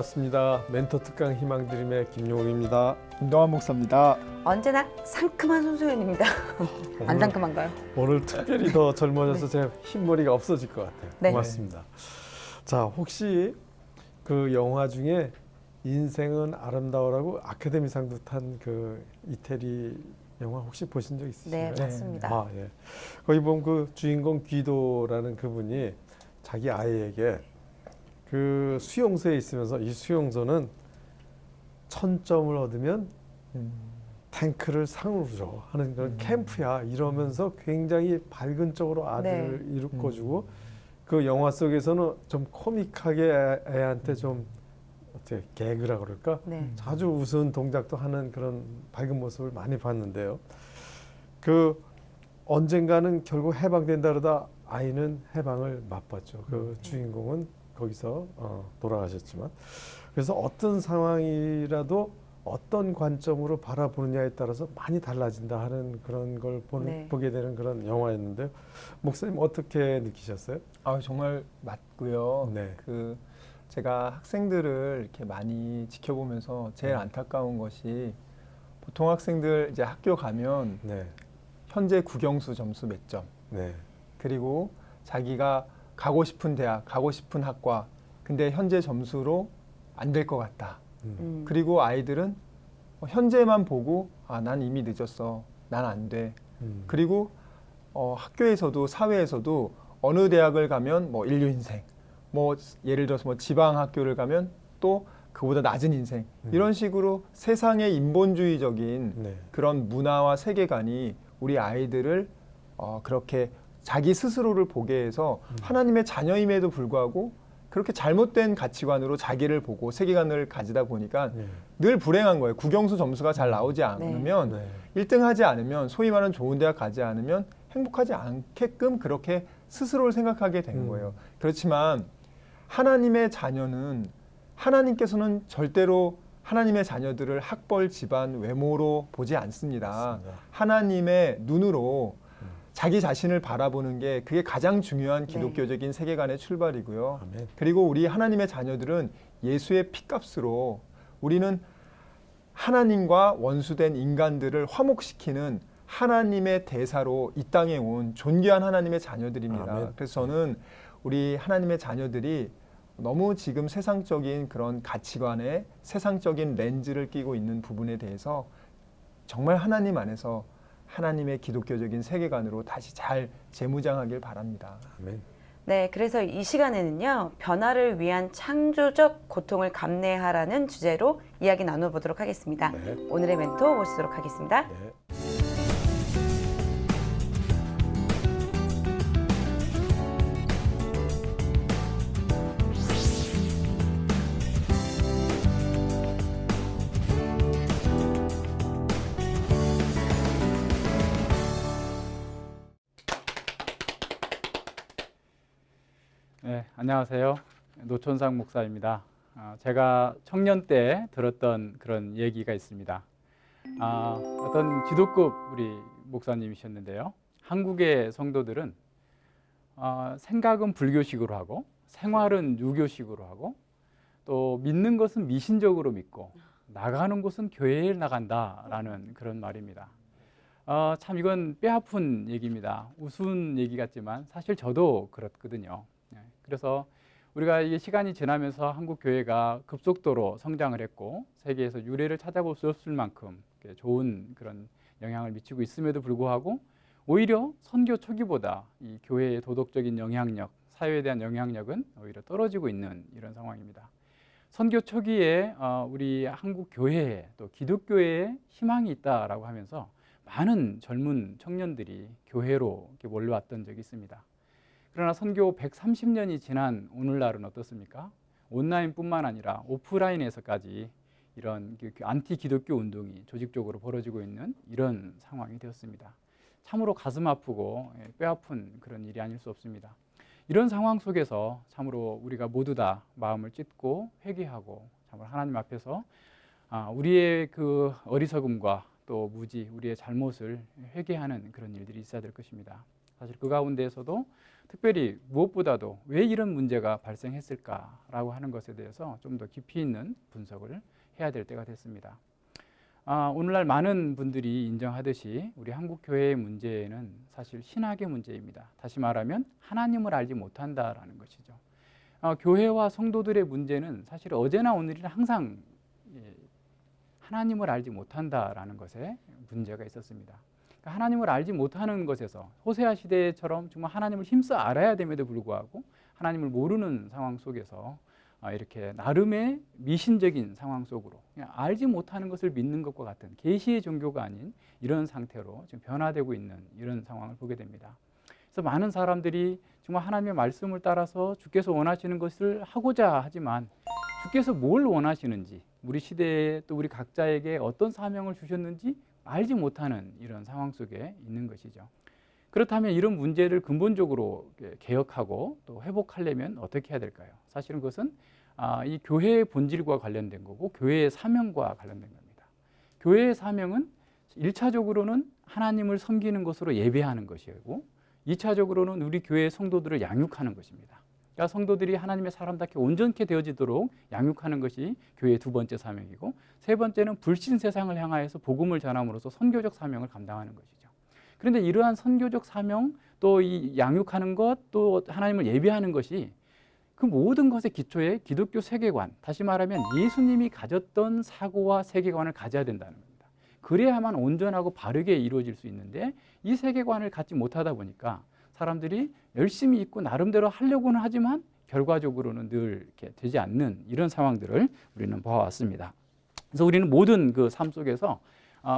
반갑습니다. 멘토 특강 희망드림의 김용욱입니다. 김동환 목사입니다. 언제나 상큼한 손소연입니다. 안 상큼한가요? 오늘 특별히 더 젊어져서 제 흰머리가 없어질 것 같아요. 네. 고맙습니다. 자, 혹시 그 영화 중에 인생은 아름다워라고 아카데미상도 탄 그 이태리 영화 혹시 보신 적 있으신가요? 네, 맞습니다. 아, 예. 거기 보면 그 주인공 귀도라는 그분이 자기 아이에게 그 수용소에 있으면서 이 수용소는 1000점을 얻으면 탱크를 상으로 줘 하는 그런 캠프야 이러면서 굉장히 밝은 쪽으로 아들을 이끌어주고 그 영화 속에서는 좀 코믹하게 애한테 좀 어떻게 개그라 그럴까? 자주 웃은 동작도 하는 그런 밝은 모습을 많이 봤는데요. 그 언젠가는 결국 해방된다 그러다 아이는 해방을 맛봤죠. 그 주인공은 거기서 돌아가셨지만, 그래서 어떤 상황이라도 어떤 관점으로 바라보느냐에 따라서 많이 달라진다 하는 그런 걸 보게 되는 그런 영화였는데요. 목사님 어떻게 느끼셨어요? 정말 맞고요. 네. 제가 학생들을 이렇게 많이 지켜보면서 제일 안타까운 것이 보통 학생들 이제 학교 가면 현재 국영수 점수 몇 점, 그리고 자기가 가고 싶은 대학, 가고 싶은 학과, 근데 현재 점수로 안 될 것 같다. 그리고 아이들은 현재만 보고 난 이미 늦었어, 난 안 돼. 그리고 학교에서도 사회에서도 어느 대학을 가면 뭐 인류 인생, 뭐 예를 들어서 뭐 지방 학교를 가면 또 그보다 낮은 인생, 이런 식으로 세상의 인본주의적인 그런 문화와 세계관이 우리 아이들을 그렇게 자기 스스로를 보게 해서 하나님의 자녀임에도 불구하고 그렇게 잘못된 가치관으로 자기를 보고 세계관을 가지다 보니까 늘 불행한 거예요. 국영수 점수가 잘 나오지 않으면 1등 하지 않으면, 소위 말하는 좋은 대학 가지 않으면 행복하지 않게끔 그렇게 스스로를 생각하게 된 거예요. 그렇지만 하나님의 자녀는, 하나님께서는 절대로 하나님의 자녀들을 학벌, 집안, 외모로 보지 않습니다. 하나님의 눈으로 자기 자신을 바라보는 게, 그게 가장 중요한 기독교적인 세계관의 출발이고요. 아멘. 그리고 우리 하나님의 자녀들은 예수의 피값으로, 우리는 하나님과 원수된 인간들을 화목시키는 하나님의 대사로 이 땅에 온 존귀한 하나님의 자녀들입니다. 아멘. 그래서 저는 우리 하나님의 자녀들이 너무 지금 세상적인 그런 가치관에 세상적인 렌즈를 끼고 있는 부분에 대해서 정말 하나님 안에서 하나님의 기독교적인 세계관으로 다시 잘 재무장하길 바랍니다. 아멘. 네, 그래서 이 시간에는요, 변화를 위한 창조적 고통을 감내하라는 주제로 이야기 나눠보도록 하겠습니다. 오늘의 멘토 모시도록 하겠습니다. 네, 안녕하세요. 노천상 목사입니다. 제가 청년 때 들었던 그런 얘기가 있습니다. 어떤 지도급 우리 목사님이셨는데요. 한국의 성도들은 생각은 불교식으로 하고 생활은 유교식으로 하고 또 믿는 것은 미신적으로 믿고 나가는 곳은 교회에 나간다라는 그런 말입니다. 참 이건 뼈아픈 얘기입니다. 우스운 얘기 같지만 사실 저도 그렇거든요. 그래서 우리가 이게 시간이 지나면서 한국 교회가 급속도로 성장을 했고 세계에서 유례를 찾아볼 수 없을 만큼 좋은 그런 영향을 미치고 있음에도 불구하고 오히려 선교 초기보다 이 교회의 도덕적인 영향력, 사회에 대한 영향력은 오히려 떨어지고 있는 이런 상황입니다. 선교 초기에 우리 한국 교회에 또 기독교에 희망이 있다라고 하면서 많은 젊은 청년들이 교회로 이렇게 몰려왔던 적이 있습니다. 그러나 선교 130년이 지난 오늘날은 어떻습니까? 온라인뿐만 아니라 오프라인에서까지 이런 안티 기독교 운동이 조직적으로 벌어지고 있는 이런 상황이 되었습니다. 참으로 가슴 아프고 뼈 아픈 그런 일이 아닐 수 없습니다. 이런 상황 속에서 참으로 우리가 모두 다 마음을 찢고 회개하고 참으로 하나님 앞에서 우리의 그 어리석음과 또 무지, 우리의 잘못을 회개하는 그런 일들이 있어야 될 것입니다. 사실 그 가운데에서도 특별히 무엇보다도 왜 이런 문제가 발생했을까라고 하는 것에 대해서 좀 더 깊이 있는 분석을 해야 될 때가 됐습니다. 오늘날 많은 분들이 인정하듯이 우리 한국 교회의 문제는 사실 신학의 문제입니다. 다시 말하면 하나님을 알지 못한다라는 것이죠. 교회와 성도들의 문제는 사실 어제나 오늘이나 항상 하나님을 알지 못한다라는 것에 문제가 있었습니다. 그러니까 하나님을 알지 못하는 것에서 호세아 시대처럼 정말 하나님을 힘써 알아야 됨에도 불구하고 하나님을 모르는 상황 속에서 이렇게 나름의 미신적인 상황 속으로 그냥 알지 못하는 것을 믿는 것과 같은 계시의 종교가 아닌 이런 상태로 지금 변화되고 있는 이런 상황을 보게 됩니다. 그래서 많은 사람들이 정말 하나님의 말씀을 따라서 주께서 원하시는 것을 하고자 하지만 주께서 뭘 원하시는지 우리 시대에 또 우리 각자에게 어떤 사명을 주셨는지 알지 못하는 이런 상황 속에 있는 것이죠. 그렇다면 이런 문제를 근본적으로 개혁하고 또 회복하려면 어떻게 해야 될까요? 사실은 그것은 이 교회의 본질과 관련된 거고 교회의 사명과 관련된 겁니다. 교회의 사명은 1차적으로는 하나님을 섬기는 것으로 예배하는 것이고 2차적으로는 우리 교회의 성도들을 양육하는 것입니다. 그러니까 성도들이 하나님의 사람답게 온전케 되어지도록 양육하는 것이 교회의 두 번째 사명이고 세 번째는 불신 세상을 향하여서 복음을 전함으로써 선교적 사명을 감당하는 것이죠. 그런데 이러한 선교적 사명 또 이 양육하는 것 또 하나님을 예배하는 것이 그 모든 것의 기초에 기독교 세계관, 다시 말하면 예수님이 가졌던 사고와 세계관을 가져야 된다는 겁니다. 그래야만 온전하고 바르게 이루어질 수 있는데 이 세계관을 갖지 못하다 보니까 사람들이 열심히 있고 나름대로 하려고는 하지만 결과적으로는 늘 이렇게 되지 않는 이런 상황들을 우리는 봐왔습니다. 그래서 우리는 모든 그 삶 속에서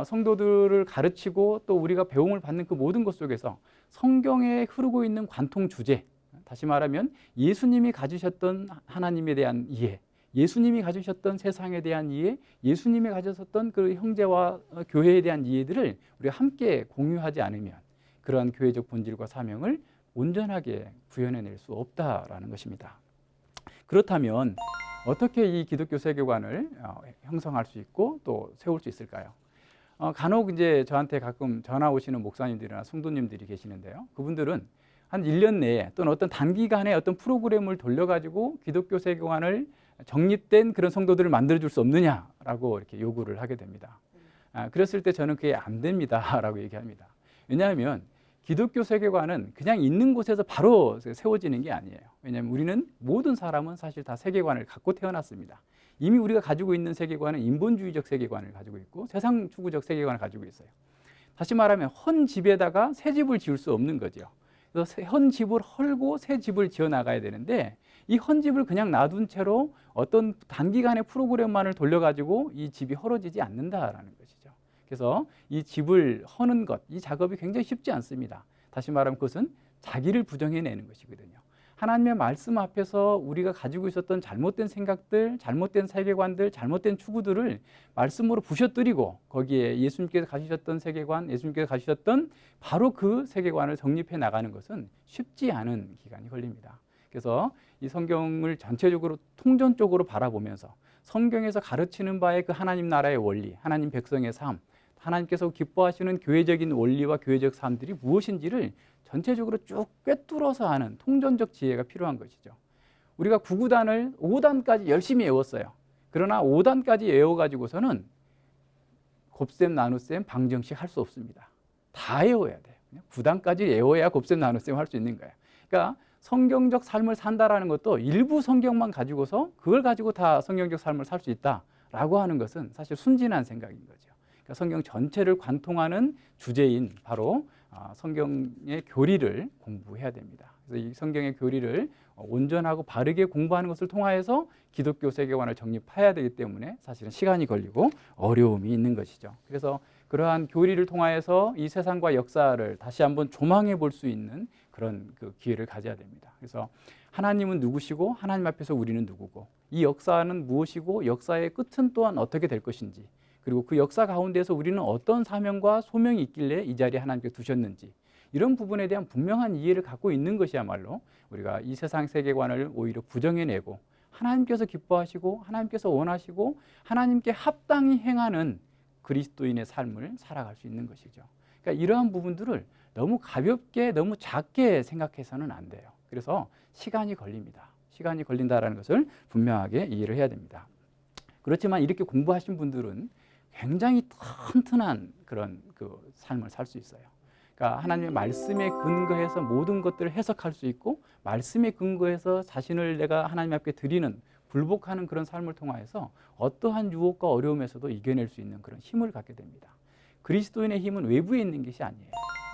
성도들을 가르치고 또 우리가 배움을 받는 그 모든 것 속에서 성경에 흐르고 있는 관통 주제, 다시 말하면 예수님이 가지셨던 하나님에 대한 이해, 예수님이 가지셨던 세상에 대한 이해, 예수님이 가지셨던 그 형제와 교회에 대한 이해들을 우리가 함께 공유하지 않으면 그러한 교회적 본질과 사명을 온전하게 구현해낼 수 없다라는 것입니다. 그렇다면 어떻게 이 기독교 세계관을 형성할 수 있고 또 세울 수 있을까요? 간혹 이제 저한테 가끔 전화 오시는 목사님들이나 성도님들이 계시는데요. 그분들은 한 1년 내에 또는 어떤 단기간에 어떤 프로그램을 돌려가지고 기독교 세계관을 정립된 그런 성도들을 만들어줄 수 없느냐라고 이렇게 요구를 하게 됩니다. 그랬을 때 저는 그게 안 됩니다라고 얘기합니다. 왜냐하면 기독교 세계관은 그냥 있는 곳에서 바로 세워지는 게 아니에요. 왜냐하면 우리는 모든 사람은 사실 다 세계관을 갖고 태어났습니다. 이미 우리가 가지고 있는 세계관은 인본주의적 세계관을 가지고 있고 세상 추구적 세계관을 가지고 있어요. 다시 말하면 헌 집에다가 새 집을 지을 수 없는 거죠. 그래서 헌 집을 헐고 새 집을 지어 나가야 되는데 이 헌 집을 그냥 놔둔 채로 어떤 단기간의 프로그램만을 돌려가지고 이 집이 헐어지지 않는다라는 것이죠. 그래서 이 집을 허는 것, 이 작업이 굉장히 쉽지 않습니다. 다시 말하면 그것은 자기를 부정해내는 것이거든요. 하나님의 말씀 앞에서 우리가 가지고 있었던 잘못된 생각들, 잘못된 세계관들, 잘못된 추구들을 말씀으로 부셔뜨리고 거기에 예수님께서 가지셨던 세계관, 예수님께서 가지셨던 바로 그 세계관을 정립해 나가는 것은 쉽지 않은 기간이 걸립니다. 그래서 이 성경을 전체적으로 통전적으로 바라보면서 성경에서 가르치는 바의 그 하나님 나라의 원리, 하나님 백성의 삶, 하나님께서 기뻐하시는 교회적인 원리와 교회적 삶들이 무엇인지를 전체적으로 쭉 꿰뚫어서 아는 통전적 지혜가 필요한 것이죠. 우리가 구구단을 5단까지 열심히 외웠어요. 그러나 5단까지 외워가지고서는 곱셈, 나눗셈, 방정식 할 수 없습니다. 다 외워야 돼요. 9단까지 외워야 곱셈, 나눗셈 할 수 있는 거예요. 그러니까 성경적 삶을 산다라는 것도 일부 성경만 가지고서 그걸 가지고 다 성경적 삶을 살 수 있다라고 하는 것은 사실 순진한 생각인 거죠. 그러니까 성경 전체를 관통하는 주제인 바로 성경의 교리를 공부해야 됩니다. 그래서 이 성경의 교리를 온전하고 바르게 공부하는 것을 통하여서 기독교 세계관을 정립해야 되기 때문에 사실은 시간이 걸리고 어려움이 있는 것이죠. 그래서 그러한 교리를 통하여서 이 세상과 역사를 다시 한번 조망해 볼 수 있는 그런 그 기회를 가져야 됩니다. 그래서 하나님은 누구시고 하나님 앞에서 우리는 누구고 이 역사는 무엇이고 역사의 끝은 또한 어떻게 될 것인지 그리고 그 역사 가운데서 우리는 어떤 사명과 소명이 있길래 이 자리에 하나님께서 두셨는지 이런 부분에 대한 분명한 이해를 갖고 있는 것이야말로 우리가 이 세상 세계관을 오히려 부정해내고 하나님께서 기뻐하시고 하나님께서 원하시고 하나님께 합당히 행하는 그리스도인의 삶을 살아갈 수 있는 것이죠. 그러니까 이러한 부분들을 너무 가볍게 너무 작게 생각해서는 안 돼요. 그래서 시간이 걸립니다. 시간이 걸린다라는 것을 분명하게 이해를 해야 됩니다. 그렇지만 이렇게 공부하신 분들은 굉장히 튼튼한 그런 그 삶을 살 수 있어요. 그러니까 하나님의 말씀에 근거해서 모든 것들을 해석할 수 있고 말씀에 근거해서 자신을 내가 하나님 앞에 드리는 굴복하는 그런 삶을 통하여서 어떠한 유혹과 어려움에서도 이겨낼 수 있는 그런 힘을 갖게 됩니다. 그리스도인의 힘은 외부에 있는 것이 아니에요.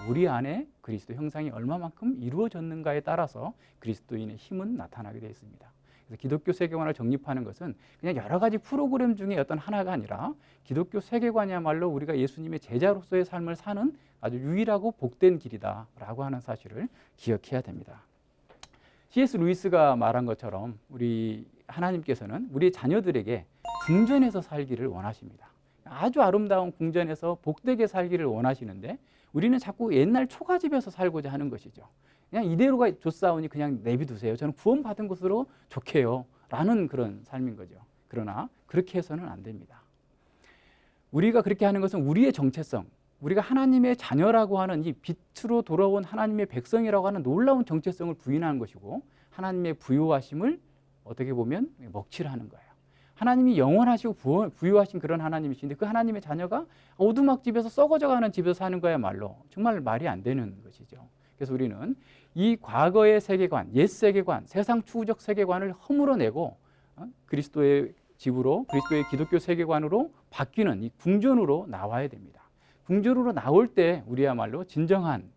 우리 안에 그리스도 형상이 얼마만큼 이루어졌는가에 따라서 그리스도인의 힘은 나타나게 되어 있습니다. 그래서 기독교 세계관을 정립하는 것은 그냥 여러 가지 프로그램 중에 어떤 하나가 아니라 기독교 세계관이야말로 우리가 예수님의 제자로서의 삶을 사는 아주 유일하고 복된 길이다라고 하는 사실을 기억해야 됩니다. C.S. 루이스가 말한 것처럼 우리 하나님께서는 우리 자녀들에게 궁전에서 살기를 원하십니다. 아주 아름다운 궁전에서 복되게 살기를 원하시는데 우리는 자꾸 옛날 초가집에서 살고자 하는 것이죠. 그냥 이대로가 좋사오니 그냥 내비두세요. 저는 구원받은 것으로 좋게요. 라는 그런 삶인 거죠. 그러나 그렇게 해서는 안 됩니다. 우리가 그렇게 하는 것은 우리의 정체성, 우리가 하나님의 자녀라고 하는 이 빛으로 돌아온 하나님의 백성이라고 하는 놀라운 정체성을 부인하는 것이고 하나님의 부요하심을 어떻게 보면 먹칠하는 거예요. 하나님이 영원하시고 부유하신 그런 하나님이신데 그 하나님의 자녀가 오두막 집에서 썩어져가는 집에서 사는 거야말로 정말 말이 안 되는 것이죠. 그래서 우리는 이 과거의 세계관, 옛 세계관, 세상 추구적 세계관을 허물어내고 그리스도의 집으로 그리스도의 기독교 세계관으로 바뀌는 이 궁전으로 나와야 됩니다. 궁전으로 나올 때 우리야말로 진정한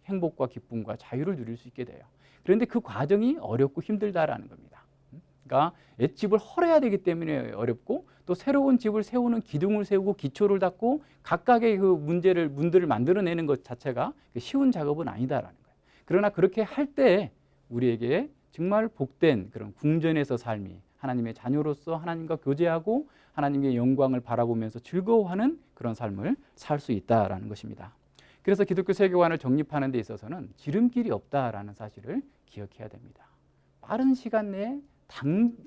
행복과 기쁨과 자유를 누릴 수 있게 돼요. 그런데 그 과정이 어렵고 힘들다라는 겁니다. 그러니까 옛집을 헐어야 되기 때문에 어렵고 또 새로운 집을 세우는 기둥을 세우고 기초를 닦고 각각의 그 문들을 만들어내는 것 자체가 쉬운 작업은 아니다라는 거예요. 그러나 그렇게 할 때 우리에게 정말 복된 그런 궁전에서 삶이 하나님의 자녀로서 하나님과 교제하고 하나님의 영광을 바라보면서 즐거워하는 그런 삶을 살 수 있다라는 것입니다. 그래서 기독교 세계관을 정립하는 데 있어서는 지름길이 없다라는 사실을 기억해야 됩니다. 빠른 시간 내에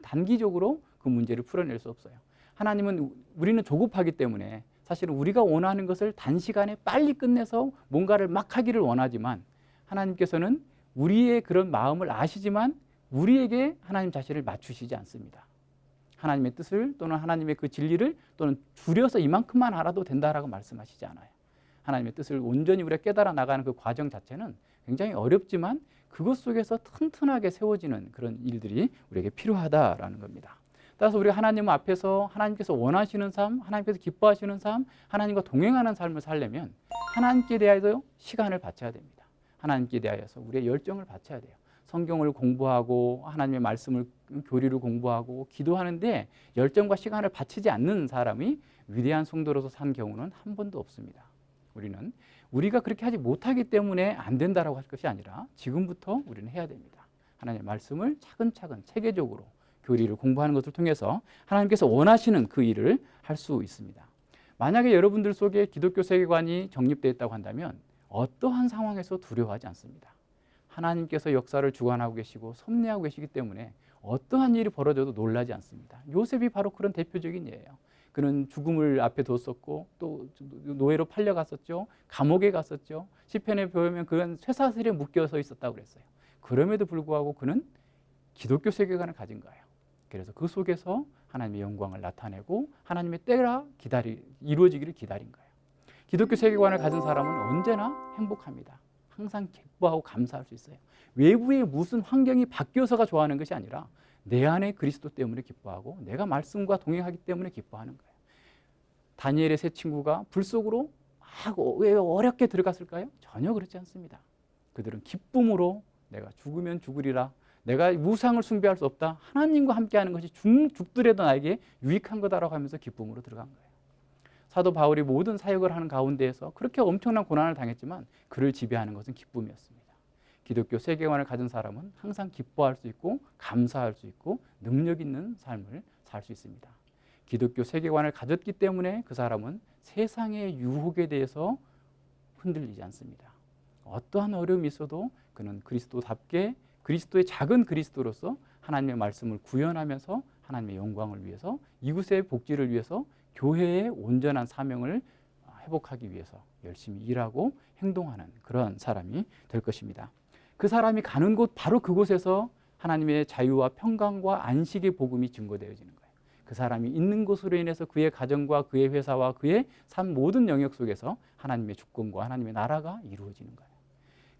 단기적으로 그 문제를 풀어낼 수 없어요. 하나님은 우리는 조급하기 때문에 사실은 우리가 원하는 것을 단시간에 빨리 끝내서 뭔가를 막 하기를 원하지만 하나님께서는 우리의 그런 마음을 아시지만 우리에게 하나님 자신을 맞추시지 않습니다. 하나님의 뜻을 또는 하나님의 그 진리를 또는 줄여서 이만큼만 알아도 된다라고 말씀하시지 않아요. 하나님의 뜻을 온전히 우리가 깨달아 나가는 그 과정 자체는 굉장히 어렵지만 그것 속에서 튼튼하게 세워지는 그런 일들이 우리에게 필요하다라는 겁니다. 따라서 우리가 하나님 앞에서 하나님께서 원하시는 삶, 하나님께서 기뻐하시는 삶, 하나님과 동행하는 삶을 살려면 하나님께 대하여 시간을 바쳐야 됩니다. 하나님께 대하여서 우리의 열정을 바쳐야 돼요. 성경을 공부하고 하나님의 말씀을 교리를 공부하고 기도하는데 열정과 시간을 바치지 않는 사람이 위대한 성도로서 산 경우는 한 번도 없습니다. 우리는 우리가 그렇게 하지 못하기 때문에 안 된다라고 할 것이 아니라 지금부터 우리는 해야 됩니다. 하나님의 말씀을 차근차근 체계적으로 교리를 공부하는 것을 통해서 하나님께서 원하시는 그 일을 할 수 있습니다. 만약에 여러분들 속에 기독교 세계관이 정립되어 있다고 한다면 어떠한 상황에서 두려워하지 않습니다. 하나님께서 역사를 주관하고 계시고 섭리하고 계시기 때문에 어떠한 일이 벌어져도 놀라지 않습니다. 요셉이 바로 그런 대표적인 예예요. 그는 죽음을 앞에 뒀었고 또 노예로 팔려갔었죠. 감옥에 갔었죠. 시편에 보면 그는 쇠사슬에 묶여서 있었다고 그랬어요. 그럼에도 불구하고 그는 기독교 세계관을 가진 거예요. 그래서 그 속에서 하나님의 영광을 나타내고 하나님의 때가 이루어지기를 기다린 거예요. 기독교 세계관을 가진 사람은 언제나 행복합니다. 항상 기뻐하고 감사할 수 있어요. 외부의 무슨 환경이 바뀌어서가 좋아하는 것이 아니라 내 안에 그리스도 때문에 기뻐하고 내가 말씀과 동행하기 때문에 기뻐하는 거예요. 다니엘의 세 친구가 불 속으로 왜 어렵게 들어갔을까요? 전혀 그렇지 않습니다. 그들은 기쁨으로 내가 죽으면 죽으리라. 내가 우상을 숭배할 수 없다. 하나님과 함께하는 것이 죽더라도 나에게 유익한 거다라고 하면서 기쁨으로 들어간 거예요. 사도 바울이 모든 사역을 하는 가운데에서 그렇게 엄청난 고난을 당했지만 그를 지배하는 것은 기쁨이었습니다. 기독교 세계관을 가진 사람은 항상 기뻐할 수 있고 감사할 수 있고 능력 있는 삶을 살 수 있습니다. 기독교 세계관을 가졌기 때문에 그 사람은 세상의 유혹에 대해서 흔들리지 않습니다. 어떠한 어려움이 있어도 그는 그리스도답게 그리스도의 작은 그리스도로서 하나님의 말씀을 구현하면서 하나님의 영광을 위해서 이웃의 복지를 위해서 교회의 온전한 사명을 회복하기 위해서 열심히 일하고 행동하는 그런 사람이 될 것입니다. 그 사람이 가는 곳 바로 그곳에서 하나님의 자유와 평강과 안식의 복음이 증거되어지는 거예요. 그 사람이 있는 곳으로 인해서 그의 가정과 그의 회사와 그의 삶 모든 영역 속에서 하나님의 주권과 하나님의 나라가 이루어지는 거예요.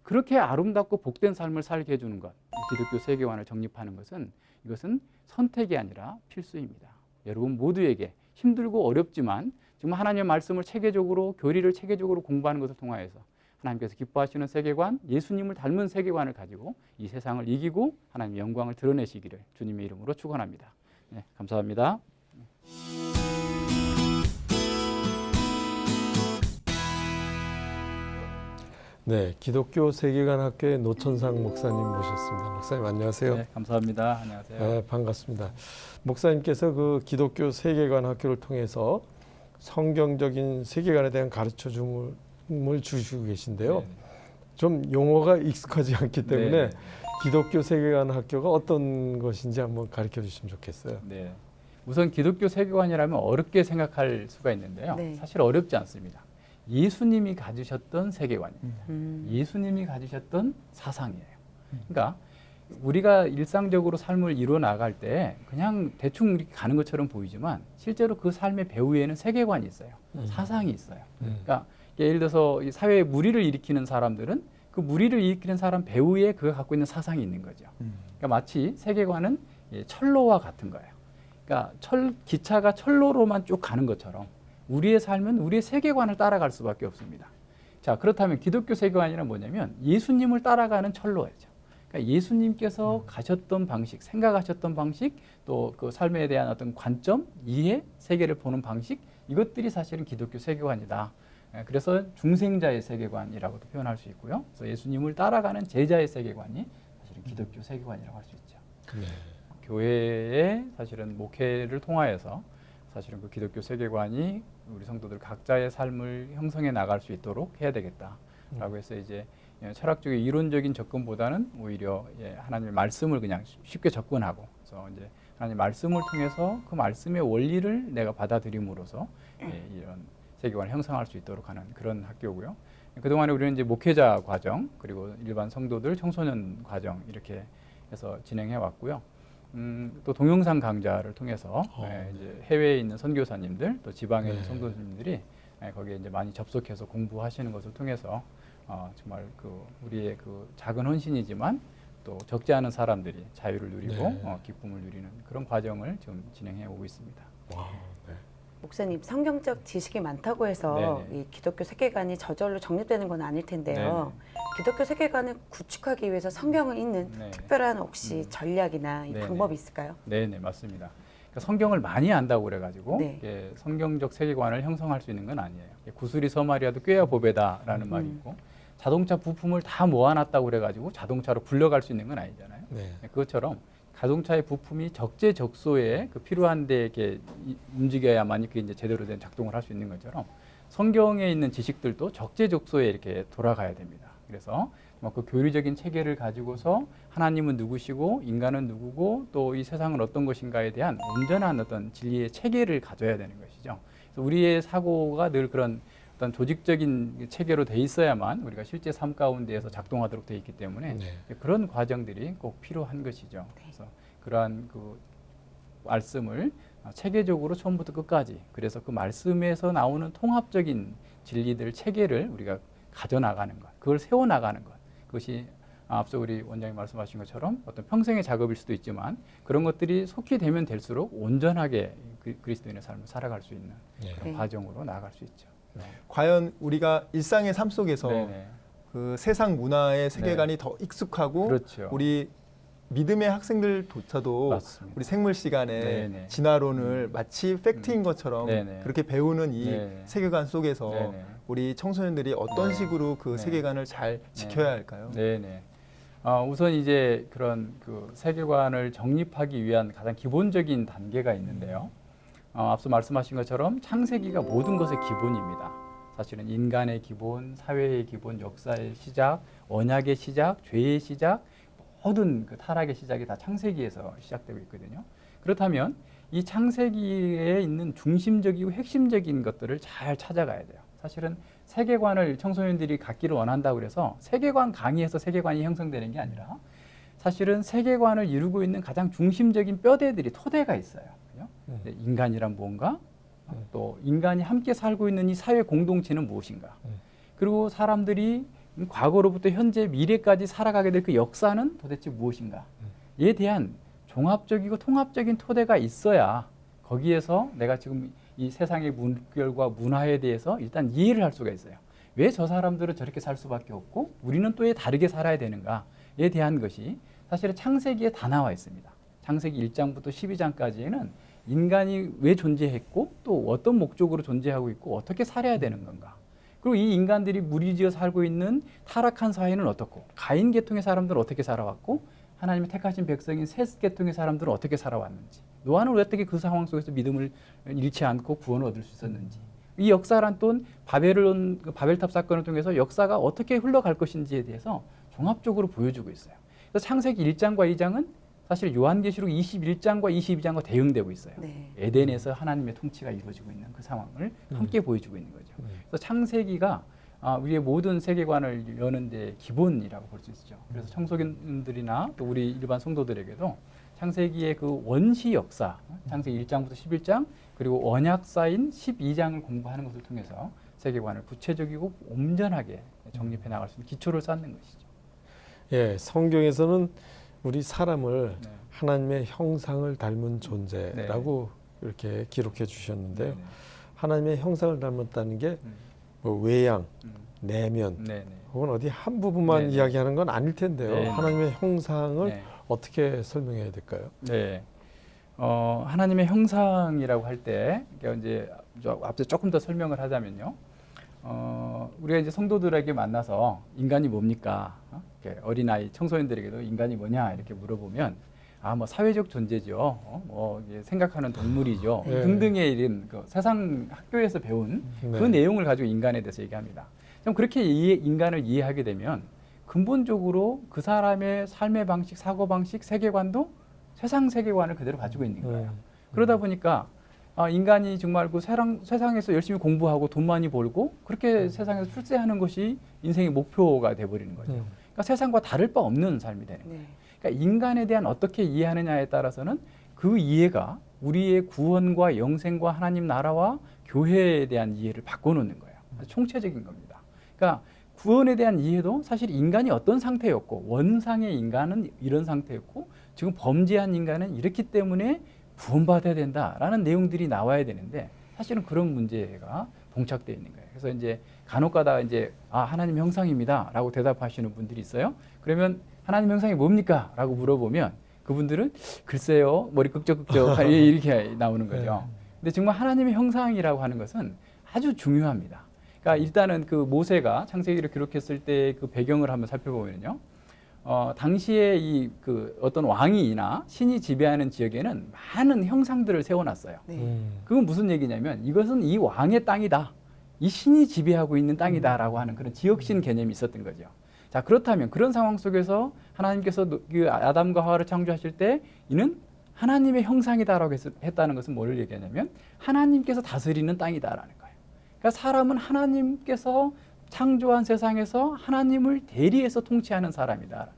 그렇게 아름답고 복된 삶을 살게 해주는 것, 기독교 세계관을 정립하는 것은 이것은 선택이 아니라 필수입니다. 여러분 모두에게 힘들고 어렵지만 정말 하나님의 말씀을 체계적으로, 교리를 체계적으로 공부하는 것을 통하여서 하나님께서 기뻐하시는 세계관, 예수님을 닮은 세계관을 가지고 이 세상을 이기고 하나님의 영광을 드러내시기를 주님의 이름으로 축원합니다. 네, 감사합니다. 네, 기독교 세계관 학교의 노천상 목사님 모셨습니다. 목사님 안녕하세요. 네, 감사합니다. 안녕하세요. 네, 반갑습니다. 목사님께서 그 기독교 세계관 학교를 통해서 성경적인 세계관에 대한 가르쳐줌을 주시고 계신데요. 네. 좀 용어가 익숙하지 않기 때문에 네. 기독교 세계관 학교가 어떤 것인지 한번 가르쳐 주시면 좋겠어요. 네. 우선 기독교 세계관이라면 어렵게 생각할 수가 있는데요. 네. 사실 어렵지 않습니다. 예수님이 가지셨던 세계관입니다. 예수님이 가지셨던 사상이에요. 그러니까 우리가 일상적으로 삶을 이루어 나갈 때 그냥 대충 이렇게 가는 것처럼 보이지만 실제로 그 삶의 배후에는 세계관이 있어요. 사상이 있어요. 그러니까 예를 들어서 이 사회에 무리를 일으키는 사람들은 그 무리를 일으키는 사람 배후에 그가 갖고 있는 사상이 있는 거죠. 그러니까 마치 세계관은 철로와 같은 거예요. 그러니까 기차가 철로로만 쭉 가는 것처럼 우리의 삶은 우리의 세계관을 따라갈 수밖에 없습니다. 자, 그렇다면 기독교 세계관이란 뭐냐면 예수님을 따라가는 철로예요. 그러니까 예수님께서 가셨던 방식, 생각하셨던 방식, 또 그 삶에 대한 어떤 관점, 이해, 세계를 보는 방식, 이것들이 사실은 기독교 세계관이다. 그래서 중생자의 세계관이라고도 표현할 수 있고요. 그래서 예수님을 따라가는 제자의 세계관이 사실은 기독교 세계관이라고 할 수 있죠. 네. 교회의 사실은 목회를 통하여서 사실은 그 기독교 세계관이 우리 성도들 각자의 삶을 형성해 나갈 수 있도록 해야 되겠다라고 해서 이제 철학적인 이론적인 접근보다는 오히려 하나님의 말씀을 그냥 쉽게 접근하고, 그래서 이제 하나님의 말씀을 통해서 그 말씀의 원리를 내가 받아들임으로써 이런 세계관을 형성할 수 있도록 하는 그런 학교고요. 그동안에 우리는 이제 목회자 과정, 그리고 일반 성도들 청소년 과정 이렇게 해서 진행해 왔고요. 또 동영상 강좌를 통해서 이제 해외에 있는 선교사님들, 또 지방에 있는 성도님들이 거기에 이제 많이 접속해서 공부하시는 것을 통해서 정말 그 우리의 그 작은 헌신이지만 또 적지 않은 사람들이 자유를 누리고 기쁨을 누리는 그런 과정을 지금 진행해 오고 있습니다. 와, 네. 목사님, 성경적 지식이 많다고 해서 이 기독교 세계관이 저절로 정립되는 건 아닐 텐데요. 기독교 세계관을 구축하기 위해서 성경을 읽는 특별한 혹시 전략이나 방법이 있을까요? 네, 맞습니다. 그러니까 성경을 많이 안다고 그래가지고 성경적 세계관을 형성할 수 있는 건 아니에요. 구슬이 서말이라도 꿰야 보배다라는 말이 있고, 자동차 부품을 다 모아놨다고 그래가지고 자동차로 굴러갈 수 있는 건 아니잖아요. 그것처럼 자동차의 부품이 적재적소에 그 필요한 데에 이렇게 움직여야만 그게 이제 제대로 된 작동을 할 수 있는 것처럼 성경에 있는 지식들도 적재적소에 이렇게 돌아가야 됩니다. 그래서 그 교리적인 체계를 가지고서 하나님은 누구시고 인간은 누구고 또 이 세상은 어떤 것인가에 대한 온전한 어떤 진리의 체계를 가져야 되는 것이죠. 그래서 우리의 사고가 늘 그런 어떤 조직적인 체계로 돼 있어야만 우리가 실제 삶 가운데에서 작동하도록 돼 있기 때문에 그런 과정들이 꼭 필요한 것이죠. 그래서 그러한 그 말씀을 체계적으로 처음부터 끝까지, 그래서 그 말씀에서 나오는 통합적인 진리들 체계를 우리가 가져나가는 것, 그걸 세워나가는 것, 그것이 앞서 우리 원장님 말씀하신 것처럼 어떤 평생의 작업일 수도 있지만 그런 것들이 속히 되면 될수록 온전하게 그리스도인의 삶을 살아갈 수 있는 그런 과정으로 나아갈 수 있죠. 과연 우리가 일상의 삶 속에서 그 세상 문화의 세계관이 더 익숙하고 우리 믿음의 학생들조차도 맞습니다. 우리 생물 시간에 진화론을 마치 팩트인 것처럼 그렇게 배우는 이 세계관 속에서 우리 청소년들이 어떤 식으로 그 세계관을 잘 지켜야 할까요? 우선 이제 그런 그 세계관을 정립하기 위한 가장 기본적인 단계가 있는데요. 앞서 말씀하신 것처럼 창세기가 모든 것의 기본입니다. 사실은 인간의 기본, 사회의 기본, 역사의 시작, 언약의 시작, 죄의 시작, 모든 그 타락의 시작이 다 창세기에서 시작되고 있거든요. 그렇다면 이 창세기에 있는 중심적이고 핵심적인 것들을 잘 찾아가야 돼요. 사실은 세계관을 청소년들이 갖기를 원한다고 그래서 세계관 강의에서 세계관이 형성되는 게 아니라 사실은 세계관을 이루고 있는 가장 중심적인 뼈대들이 토대가 있어요. 인간이란 무언가, 또 인간이 함께 살고 있는 이 사회 공동체는 무엇인가, 그리고 사람들이 과거로부터 현재 미래까지 살아가게 될 그 역사는 도대체 무엇인가에 대한 종합적이고 통합적인 토대가 있어야 거기에서 내가 지금 이 세상의 물결과 문화에 대해서 일단 이해를 할 수가 있어요. 왜 저 사람들은 저렇게 살 수밖에 없고 우리는 또 왜 다르게 살아야 되는가에 대한 것이 사실은 창세기에 다 나와 있습니다. 창세기 1장부터 12장까지에는 인간이 왜 존재했고 또 어떤 목적으로 존재하고 있고 어떻게 살아야 되는 건가. 그리고 이 인간들이 무리지어 살고 있는 타락한 사회는 어떻고 가인 계통의 사람들은 어떻게 살아왔고 하나님의 택하신 백성인 셋 계통의 사람들은 어떻게 살아왔는지, 노아는 왜 어떻게 그 상황 속에서 믿음을 잃지 않고 구원을 얻을 수 있었는지, 이 역사란 또 바벨탑 사건을 통해서 역사가 어떻게 흘러갈 것인지에 대해서 종합적으로 보여주고 있어요. 그래서 창세기 1장과 2장은 사실 요한계시록 21장과 22장과 대응되고 있어요. 네. 에덴에서 하나님의 통치가 이루어지고 있는 그 상황을 함께 보여주고 있는 거죠. 그래서 창세기가 우리의 모든 세계관을 여는 데 기본이라고 볼 수 있죠. 그래서 청소년들이나 또 우리 일반 성도들에게도 창세기의 그 원시 역사, 창세기 1장부터 11장, 그리고 언약사인 12장을 공부하는 것을 통해서 세계관을 구체적이고 온전하게 정립해 나갈 수 있는 기초를 쌓는 것이죠. 예, 성경에서는 우리 사람을 하나님의 형상을 닮은 존재라고 이렇게 기록해 주셨는데요. 하나님의 형상을 닮았다는 게 뭐 외양, 내면 혹은 어디 한 부분만 이야기하는 건 아닐 텐데요. 하나님의 형상을 어떻게 설명해야 될까요? 네, 하나님의 형상이라고 할 때 이제 앞서 조금 더 설명을 하자면요. 우리가 이제 성도들에게 만나서 인간이 뭡니까? 어린아이, 청소년들에게도 인간이 뭐냐 이렇게 물어보면 뭐 사회적 존재죠. 생각하는 동물이죠. 등등의 이런 그 세상 학교에서 배운 그 내용을 가지고 인간에 대해서 얘기합니다. 그럼 그렇게 인간을 이해하게 되면 근본적으로 그 사람의 삶의 방식, 사고 방식, 세계관도 세상 세계관을 그대로 가지고 있는 거예요. 그러다 보니까 인간이 정말 그 세상에서 열심히 공부하고 돈 많이 벌고 그렇게 세상에서 출세하는 것이 인생의 목표가 돼버리는 거죠. 그러니까 세상과 다를 바 없는 삶이 되는 거예요. 그러니까 인간에 대한 어떻게 이해하느냐에 따라서는 그 이해가 우리의 구원과 영생과 하나님 나라와 교회에 대한 이해를 바꿔놓는 거예요. 총체적인 겁니다. 그러니까 구원에 대한 이해도 사실 인간이 어떤 상태였고 원상의 인간은 이런 상태였고 지금 범죄한 인간은 이렇기 때문에 구원받아야 된다라는 내용들이 나와야 되는데 사실은 그런 문제가 봉착되어 있는 거예요. 그래서 이제 간혹가다 이제 하나님 형상입니다라고 대답하시는 분들이 있어요. 그러면 하나님 형상이 뭡니까?라고 물어보면 그분들은 글쎄요 머리 끄적끄적 이렇게 나오는 거죠. 근데 정말 하나님의 형상이라고 하는 것은 아주 중요합니다. 그러니까 일단은 그 모세가 창세기를 기록했을 때 그 배경을 한번 살펴보면요. 당시에 이 그 어떤 왕이나 신이 지배하는 지역에는 많은 형상들을 세워놨어요. 그건 무슨 얘기냐면 이것은 이 왕의 땅이다. 이 신이 지배하고 있는 땅이다라고 하는 그런 지역신 개념이 있었던 거죠. 자, 그렇다면 그런 상황 속에서 하나님께서 그 아담과 하와를 창조하실 때 이는 하나님의 형상이다라고 했다는 것은 뭐를 얘기하냐면 하나님께서 다스리는 땅이다라는 거예요. 그러니까 사람은 하나님께서 창조한 세상에서 하나님을 대리해서 통치하는 사람이다.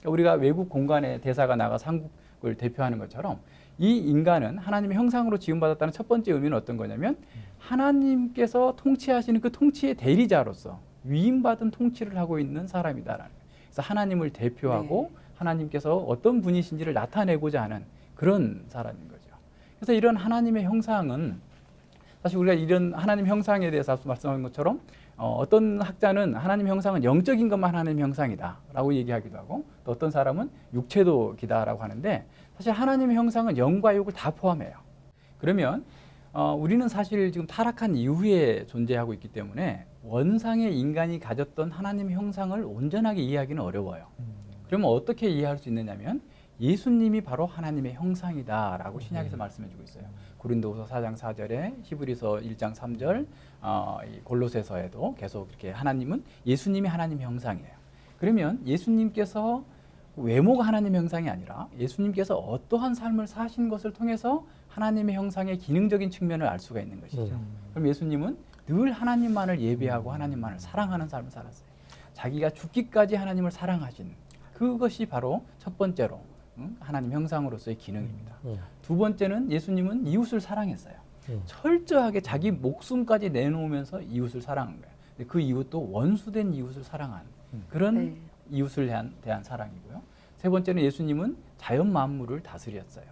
그러니까 우리가 외국 공간에 대사가 나가서 한국을 대표하는 것처럼 이 인간은 하나님의 형상으로 지음받았다는 첫 번째 의미는 어떤 거냐면 하나님께서 통치하시는 그 통치의 대리자로서 위임받은 통치를 하고 있는 사람이다라는 거예요. 그래서 하나님을 대표하고 하나님께서 어떤 분이신지를 나타내고자 하는 그런 사람인 거죠. 그래서 이런 하나님의 형상은 사실 우리가 이런 하나님 형상에 대해서 앞서 말씀한 것처럼 어떤 학자는 하나님 형상은 영적인 것만 하나님 형상이다라고 얘기하기도 하고 또 어떤 사람은 육체도 기다라고 하는데 사실 하나님의 형상은 영과 육을 다 포함해요. 그러면 우리는 사실 지금 타락한 이후에 존재하고 있기 때문에 원상의 인간이 가졌던 하나님의 형상을 온전하게 이해하기는 어려워요. 그러면 어떻게 이해할 수 있느냐면 예수님이 바로 하나님의 형상이다라고 신약에서 말씀해주고 있어요. 고린도후서 4장 4절에 히브리서 1장 3절, 골로새서에도 계속 이렇게 예수님이 하나님의 형상이에요. 그러면 예수님께서 외모가 하나님의 형상이 아니라 예수님께서 어떠한 삶을 사신 것을 통해서 하나님의 형상의 기능적인 측면을 알 수가 있는 것이죠. 그럼 예수님은 늘 하나님만을 예배하고 하나님만을 사랑하는 삶을 살았어요. 자기가 죽기까지 하나님을 사랑하신 그것이 바로 첫 번째로 하나님 형상으로서의 기능입니다. 두 번째는 예수님은 이웃을 사랑했어요. 철저하게 자기 목숨까지 내놓으면서 이웃을 사랑한 거예요. 근데 그 이웃도 원수된 이웃을 사랑한 그런 네. 이웃을 대한 사랑이고요. 세 번째는 예수님은 자연 만물을 다스렸어요.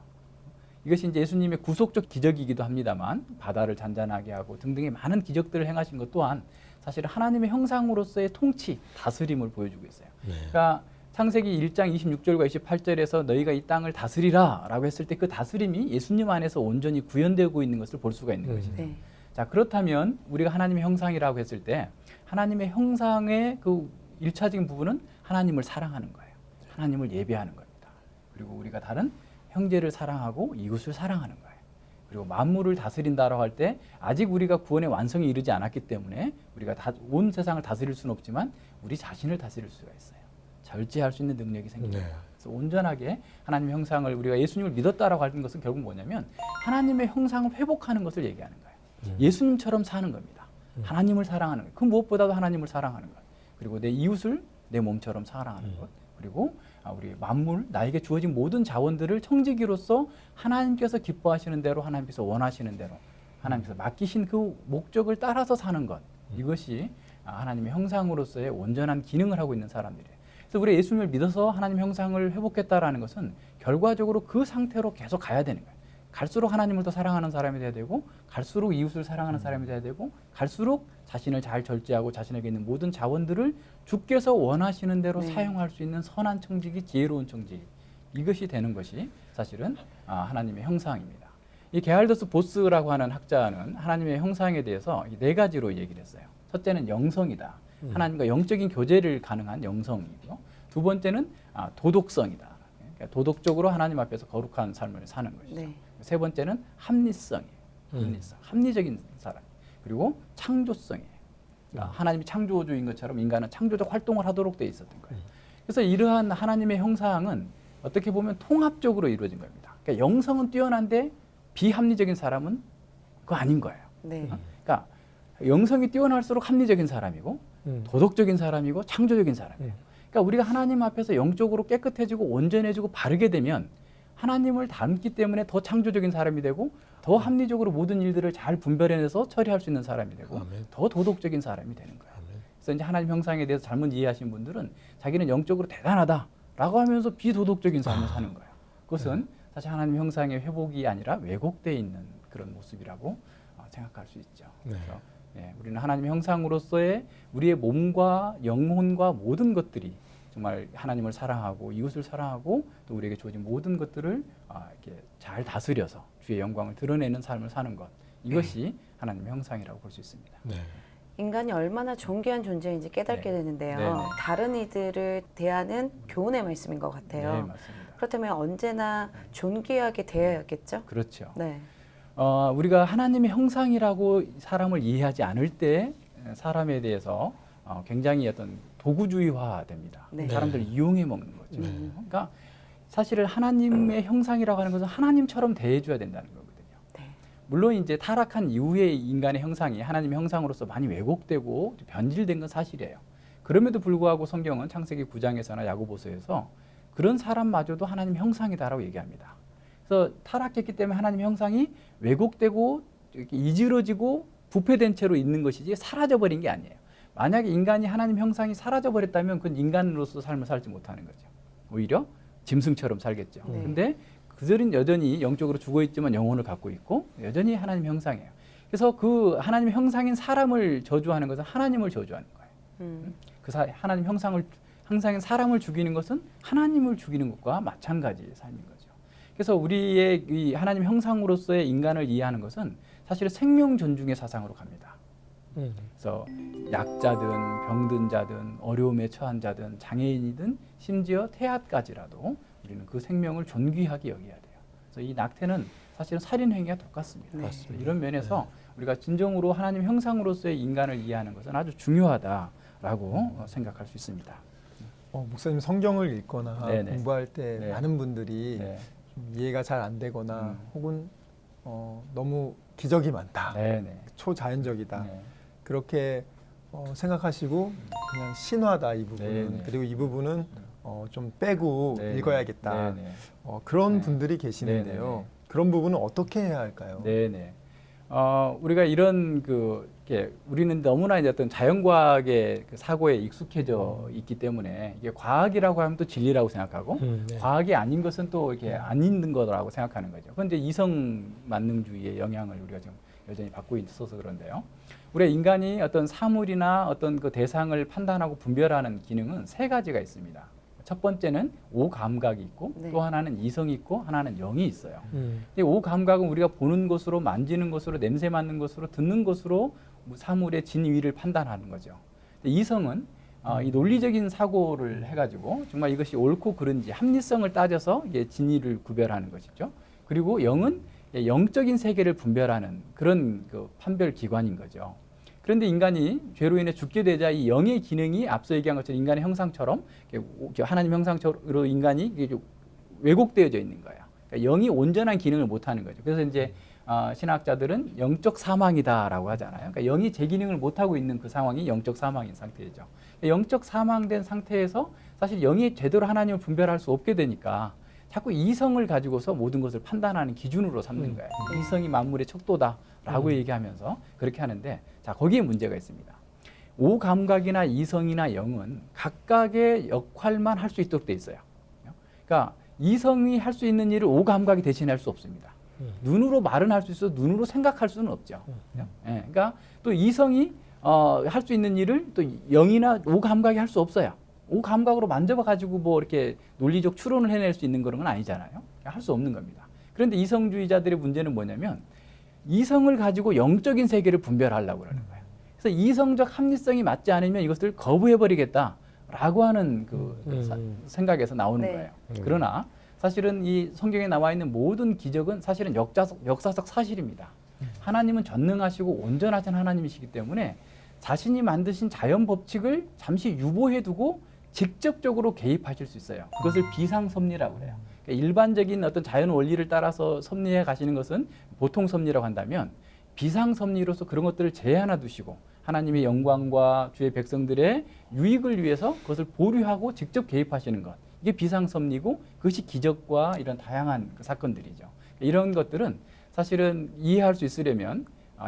이것이 이제 예수님의 구속적 기적이기도 합니다만 바다를 잔잔하게 하고 등등의 많은 기적들을 행하신 것 또한 사실 하나님의 형상으로서의 통치, 다스림을 보여주고 있어요. 네. 그러니까 창세기 1장 26절과 28절에서 너희가 이 땅을 다스리라 라고 했을 때 그 다스림이 예수님 안에서 온전히 구현되고 있는 것을 볼 수가 있는 것이죠. 네. 자, 그렇다면 우리가 하나님의 형상이라고 했을 때 하나님의 형상의 그 1차적인 부분은 하나님을 사랑하는 거예요. 하나님을 예배하는 겁니다. 그리고 우리가 다른 형제를 사랑하고 이웃을 사랑하는 거예요. 그리고 만물을 다스린다라고 할 때 아직 우리가 구원의 완성에 이르지 않았기 때문에 우리가 온 세상을 다스릴 수는 없지만 우리 자신을 다스릴 수가 있어요. 절제할 수 있는 능력이 생깁니다. 네. 그래서 온전하게 하나님의 형상을 우리가 예수님을 믿었다라고 하는 것은 결국 뭐냐면 하나님의 형상을 회복하는 것을 얘기하는 거예요. 예수님처럼 사는 겁니다. 하나님을 사랑하는 것. 그 무엇보다도 하나님을 사랑하는 것. 그리고 내 이웃을 내 몸처럼 사랑하는 것. 그리고 우리 만물, 나에게 주어진 모든 자원들을 청지기로서 하나님께서 기뻐하시는 대로 하나님께서 원하시는 대로 하나님께서 맡기신 그 목적을 따라서 사는 것. 이것이 하나님의 형상으로서의 온전한 기능을 하고 있는 사람들이에요. 그래서 우리 예수님을 믿어서 하나님 형상을 회복했다라는 것은 결과적으로 그 상태로 계속 가야 되는 거예요. 갈수록 하나님을 더 사랑하는 사람이 돼야 되고 갈수록 이웃을 사랑하는 사람이 돼야 되고 갈수록 자신을 잘 절제하고 자신에게 있는 모든 자원들을 주께서 원하시는 대로 네. 사용할 수 있는 선한 청지기, 지혜로운 청지기 이것이 되는 것이 사실은 하나님의 형상입니다. 이 게할더스 보스라고 하는 학자는 하나님의 형상에 대해서 네 가지로 얘기를 했어요. 첫째는 영성이다. 하나님과 영적인 교제를 가능한 영성이고요. 두 번째는 도덕성이다. 그러니까 도덕적으로 하나님 앞에서 거룩한 삶을 사는 것이죠. 네. 세 번째는 합리성이에요. 합리성, 합리적인 사람. 그리고 창조성이에요. 그러니까 하나님이 창조주인 것처럼 인간은 창조적 활동을 하도록 돼 있었던 거예요. 그래서 이러한 하나님의 형상은 어떻게 보면 통합적으로 이루어진 겁니다. 그러니까 영성은 뛰어난데 비합리적인 사람은 그거 아닌 거예요. 네. 그러니까 영성이 뛰어날수록 합리적인 사람이고 도덕적인 사람이고 창조적인 사람이에요. 그러니까 우리가 하나님 앞에서 영적으로 깨끗해지고 온전해지고 바르게 되면 하나님을 닮기 때문에 더 창조적인 사람이 되고 더 합리적으로 모든 일들을 잘 분별해내서 처리할 수 있는 사람이 되고 아멘. 더 도덕적인 사람이 되는 거예요. 아멘. 그래서 이제 하나님 형상에 대해서 잘못 이해하신 분들은 자기는 영적으로 대단하다라고 하면서 비도덕적인 삶을 사는 거예요. 그것은 사실 하나님 형상의 회복이 아니라 왜곡되어 있는 그런 모습이라고 생각할 수 있죠. 네. 그래서 우리는 하나님의 형상으로서의 우리의 몸과 영혼과 모든 것들이 정말 하나님을 사랑하고 이웃을 사랑하고 또 우리에게 주어진 모든 것들을 이렇게 잘 다스려서 주의 영광을 드러내는 삶을 사는 것 이것이 하나님의 형상이라고 볼 수 있습니다. 네. 인간이 얼마나 존귀한 존재인지 깨닫게 네. 되는데요. 네, 네. 다른 이들을 대하는 교훈의 말씀인 것 같아요. 네, 맞습니다. 그렇다면 언제나 존귀하게 대해야겠죠? 그렇죠. 네. 우리가 하나님의 형상이라고 사람을 이해하지 않을 때 사람에 대해서 굉장히 어떤 도구주의화 됩니다. 네. 사람들을 이용해 먹는 거죠. 그러니까 사실은 하나님의 형상이라고 하는 것은 하나님처럼 대해줘야 된다는 거거든요. 네. 물론 이제 타락한 이후에 인간의 형상이 하나님의 형상으로서 많이 왜곡되고 변질된 건 사실이에요. 그럼에도 불구하고 성경은 창세기 9장에서나 야고보서에서 그런 사람마저도 하나님 형상이다라고 얘기합니다. 그래서 타락했기 때문에 하나님 형상이 왜곡되고 이렇게 이지러지고 부패된 채로 있는 것이지 사라져버린 게 아니에요. 만약에 인간이 하나님 형상이 사라져버렸다면 그건 인간으로서 삶을 살지 못하는 거죠. 오히려 짐승처럼 살겠죠. 네. 근데 그들은 여전히 영적으로 죽어있지만 영혼을 갖고 있고 여전히 하나님 형상이에요. 그래서 그 하나님 형상인 사람을 저주하는 것은 하나님을 저주하는 거예요. 하나님 형상인 사람을 죽이는 것은 하나님을 죽이는 것과 마찬가지의 삶인 거죠. 그래서 우리의 이 하나님 형상으로서의 인간을 이해하는 것은 사실 생명 존중의 사상으로 갑니다. 그래서 약자든 병든 자든 어려움에 처한 자든 장애인이든 심지어 태아까지라도 우리는 그 생명을 존귀하게 여겨야 돼요. 그래서 이 낙태는 사실은 살인 행위와 똑같습니다. 네. 이런 면에서 우리가 진정으로 하나님 형상으로서의 인간을 이해하는 것은 아주 중요하다라고 생각할 수 있습니다. 목사님 성경을 읽거나 네네. 공부할 때 네. 많은 분들이 네. 좀 이해가 잘 안 되거나 혹은 너무 기적이 많다, 네네. 초자연적이다. 네. 그렇게 생각하시고 그냥 신화다 이 부분은. 네네. 그리고 이 부분은 좀 빼고 네네. 읽어야겠다. 네네. 그런 네. 분들이 계시는데요. 네네네. 그런 부분은 어떻게 해야 할까요? 네네. 우리가 이런 이렇게 우리는 너무나 이제 어떤 자연과학의 그 사고에 익숙해져 있기 때문에 이게 과학이라고 하면 또 진리라고 생각하고 네. 과학이 아닌 것은 또 이렇게 안 있는 거라고 생각하는 거죠. 그런데 이성 만능주의의 영향을 우리가 지금 여전히 받고 있어서 그런데요. 우리가 인간이 어떤 사물이나 어떤 그 대상을 판단하고 분별하는 기능은 세 가지가 있습니다. 첫 번째는 오감각이 있고 네. 또 하나는 이성이 있고 하나는 영이 있어요. 이 오감각은 우리가 보는 것으로, 만지는 것으로, 냄새 맡는 것으로, 듣는 것으로 사물의 진위를 판단하는 거죠. 이성은 이 논리적인 사고를 해가지고 정말 이것이 옳고 그른지 합리성을 따져서 이게 진위를 구별하는 것이죠. 그리고 영은 영적인 세계를 분별하는 그런 그 판별 기관인 거죠. 그런데 인간이 죄로 인해 죽게 되자 이 영의 기능이 앞서 얘기한 것처럼 인간의 형상처럼 하나님 형상처럼 인간이 왜곡되어져 있는 거예요. 그러니까 영이 온전한 기능을 못하는 거죠. 그래서 이제 신학자들은 영적 사망이다라고 하잖아요. 그러니까 영이 제 기능을 못하고 있는 그 상황이 영적 사망인 상태죠. 영적 사망된 상태에서 사실 영이 제대로 하나님을 분별할 수 없게 되니까 자꾸 이성을 가지고서 모든 것을 판단하는 기준으로 삼는 거예요. 이성이 만물의 척도다라고 얘기하면서 그렇게 하는데 자, 거기에 문제가 있습니다. 오감각이나 이성이나 영은 각각의 역할만 할 수 있도록 돼 있어요. 그러니까 이성이 할 수 있는 일을 오감각이 대신할 수 없습니다. 눈으로 말은 할 수 있어도 눈으로 생각할 수는 없죠. 그러니까 또 이성이 할 수 있는 일을 또 영이나 오감각이 할 수 없어요. 오감각으로 만져봐 가지고 뭐 이렇게 논리적 추론을 해낼 수 있는 그런 건 아니잖아요. 할 수 없는 겁니다. 그런데 이성주의자들의 문제는 뭐냐면 이성을 가지고 영적인 세계를 분별하려고 그러는 거예요. 그래서 이성적 합리성이 맞지 않으면 이것을 거부해버리겠다라고 하는 생각에서 나오는 네. 거예요. 그러나 사실은 이 성경에 나와 있는 모든 기적은 사실은 역사적 사실입니다. 하나님은 전능하시고 온전하신 하나님이시기 때문에 자신이 만드신 자연 법칙을 잠시 유보해두고 직접적으로 개입하실 수 있어요. 그것을 비상섭리라고 그래요. 그러니까 일반적인 어떤 자연 원리를 따라서 섭리해 가시는 것은 보통 섭리라고 한다면 비상섭리로서 그런 것들을 제한해 두시고 하나님의 영광과 주의 백성들의 유익을 위해서 그것을 보류하고 직접 개입하시는 것. 이게 비상섭리고 그것이 기적과 이런 다양한 사건들이죠. 이런 것들은 사실은 이해할 수 있으려면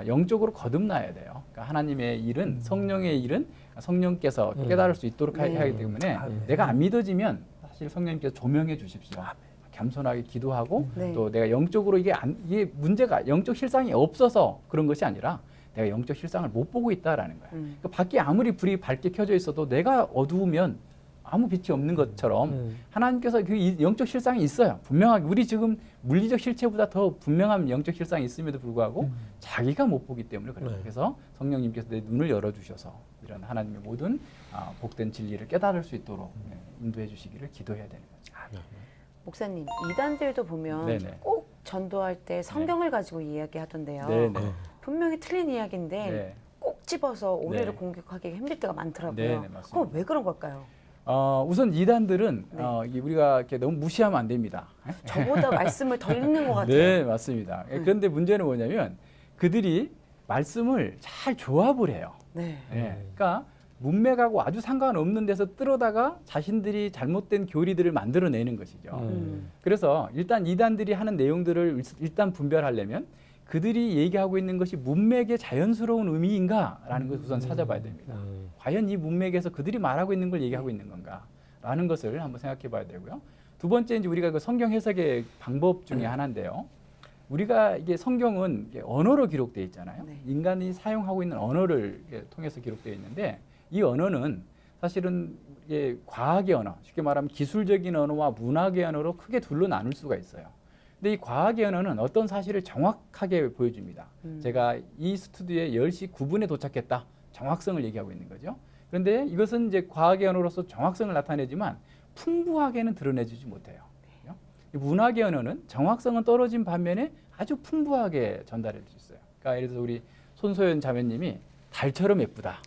영적으로 거듭나야 돼요. 그러니까 하나님의 일은 성령의 일은 성령께서 깨달을 수 있도록 하기 때문에 내가 안 믿어지면 사실 성령님께서 조명해 주십시오. 겸손하게 기도하고 또 내가 영적으로 이게 문제가 영적 실상이 없어서 그런 것이 아니라 내가 영적 실상을 못 보고 있다라는 거야. 그러니까 밖에 아무리 불이 밝게 켜져 있어도 내가 어두우면 아무 빛이 없는 것처럼 하나님께서 그 영적 실상이 있어요. 분명하게 우리 지금 물리적 실체보다 더 분명한 영적 실상이 있음에도 불구하고 자기가 못 보기 때문에 그래요. 그래서 성령님께서 내 눈을 열어주셔서 이런 하나님의 모든 복된 진리를 깨달을 수 있도록 인도해 주시기를 기도해야 되는 거죠. 목사님, 이단들도 보면 네네. 꼭 전도할 때 성경을 가지고 이야기하던데요. 네네. 분명히 틀린 이야기인데 네. 꼭 집어서 오해를 네. 공격하기 힘들 때가 많더라고요. 네네, 맞습니다. 그럼 왜 그런 걸까요? 우선 이단들은 네. 우리가 이렇게 너무 무시하면 안 됩니다. 저보다 말씀을 더 읽는 것 같아요. 네, 맞습니다. 그런데 문제는 뭐냐면 그들이 말씀을 잘 조합을 해요. 네. 그러니까 문맥하고 아주 상관없는 데서 끌어다가 자신들이 잘못된 교리들을 만들어내는 것이죠. 그래서 일단 이단들이 하는 내용들을 일단 분별하려면 그들이 얘기하고 있는 것이 문맥의 자연스러운 의미인가라는 것을 우선 찾아봐야 됩니다. 과연 이 문맥에서 그들이 말하고 있는 걸 얘기하고 있는 건가라는 것을 한번 생각해 봐야 되고요. 두 번째 이제 우리가 그 성경 해석의 방법 중에 하나인데요. 우리가 이게 성경은 언어로 기록되어 있잖아요. 네. 인간이 사용하고 있는 언어를 통해서 기록되어 있는데 이 언어는 사실은 이게 과학의 언어, 쉽게 말하면 기술적인 언어와 문학의 언어로 크게 둘로 나눌 수가 있어요. 근데 이 과학의 언어는 어떤 사실을 정확하게 보여줍니다. 제가 이 스튜디오에 10시 9분에 도착했다. 정확성을 얘기하고 있는 거죠. 그런데 이것은 이제 과학의 언어로서 정확성을 나타내지만 풍부하게는 드러내주지 못해요. 문학의 언어는 정확성은 떨어진 반면에 아주 풍부하게 전달해 줄 수 있어요. 그러니까 예를 들어서 우리 손소연 자매님이 달처럼 예쁘다.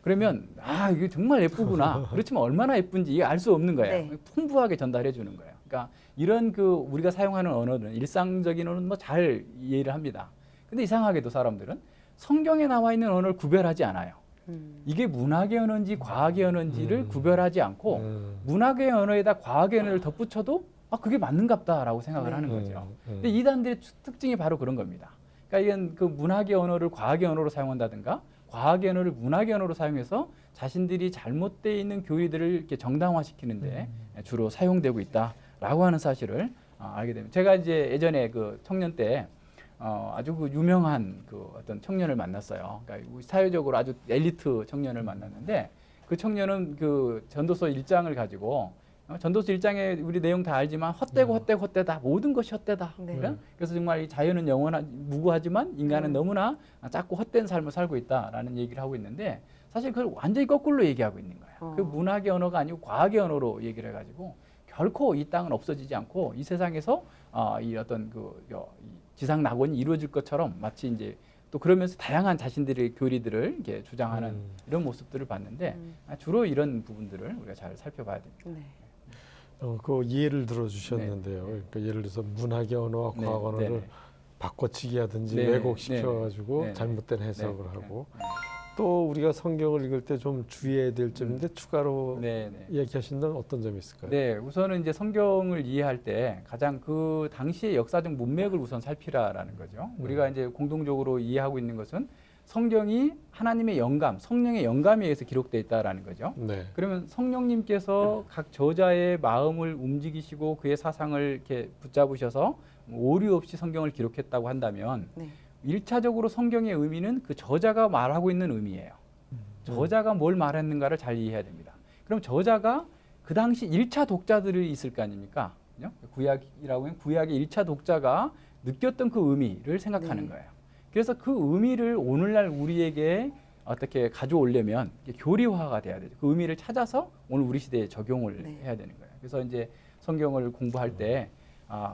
그러면 이게 정말 예쁘구나. 그렇지만 얼마나 예쁜지 알 수 없는 거예요. 네. 풍부하게 전달해 주는 거예요. 그러니까 이런 우리가 사용하는 언어는 일상적인 언어는 뭐 잘 이해를 합니다. 근데 이상하게도 사람들은 성경에 나와 있는 언어를 구별하지 않아요. 이게 문학의 언어인지 과학의 언어인지를 구별하지 않고 문학의 언어에다 과학의 언어를 덧붙여도 그게 맞는갑다라고 생각을 하는 거죠. 근데 이단들의 특징이 바로 그런 겁니다. 그러니까 이건 그 문학의 언어를 과학의 언어로 사용한다든가 과학의 언어를 문학의 언어로 사용해서 자신들이 잘못되어 있는 교리들을 이렇게 정당화시키는데 주로 사용되고 있다라고 하는 사실을 알게 됩니다. 제가 이제 예전에 그 청년 때 아주 그 유명한 그 어떤 청년을 만났어요. 그러니까 사회적으로 아주 엘리트 청년을 만났는데 그 청년은 그 전도서 1장을 가지고 전도서 1장에 우리 내용 다 알지만 헛되다 모든 것이 헛되다. 네. 그래서 정말 이 자연은 무구하지만 인간은 너무나 작고 헛된 삶을 살고 있다라는 얘기를 하고 있는데 사실 그걸 완전히 거꾸로 얘기하고 있는 거예요. 그 문학의 언어가 아니고 과학의 언어로 얘기를 해가지고 결코 이 땅은 없어지지 않고 이 세상에서 이 어떤 지상 낙원이 이루어질 것처럼 마치 이제 또 그러면서 다양한 자신들의 교리들을 이렇게 주장하는 이런 모습들을 봤는데 주로 이런 부분들을 우리가 잘 살펴봐야 됩니다. 네. 그 예를 들어주셨는데요. 그러니까 예를 들어서 문학의 언어와 과학 언어를 바꿔치기 하든지 왜곡시켜가지고 잘못된 해석을 하고 또 우리가 성경을 읽을 때 좀 주의해야 될 점인데 추가로 얘기하신다면 어떤 점이 있을까요? 네, 우선은 이제 성경을 이해할 때 가장 그 당시의 역사적 문맥을 우선 살피라라는 거죠. 우리가 이제 공동적으로 이해하고 있는 것은 성경이 하나님의 영감, 성령의 영감에 의해서 기록되어 있다라는 거죠. 그러면 성령님께서 각 저자의 마음을 움직이시고 그의 사상을 이렇게 붙잡으셔서 오류 없이 성경을 기록했다고 한다면 1차적으로 성경의 의미는 그 저자가 말하고 있는 의미예요. 저자가 뭘 말했는가를 잘 이해해야 됩니다. 그럼 저자가 그 당시 1차 독자들이 있을 거 아닙니까? 구약이라고 하면 구약의 1차 독자가 느꼈던 그 의미를 생각하는 거예요. 그래서 그 의미를 오늘날 우리에게 어떻게 가져오려면 교리화가 돼야 되죠. 그 의미를 찾아서 오늘 우리 시대에 적용을 해야 되는 거예요. 그래서 이제 성경을 공부할 때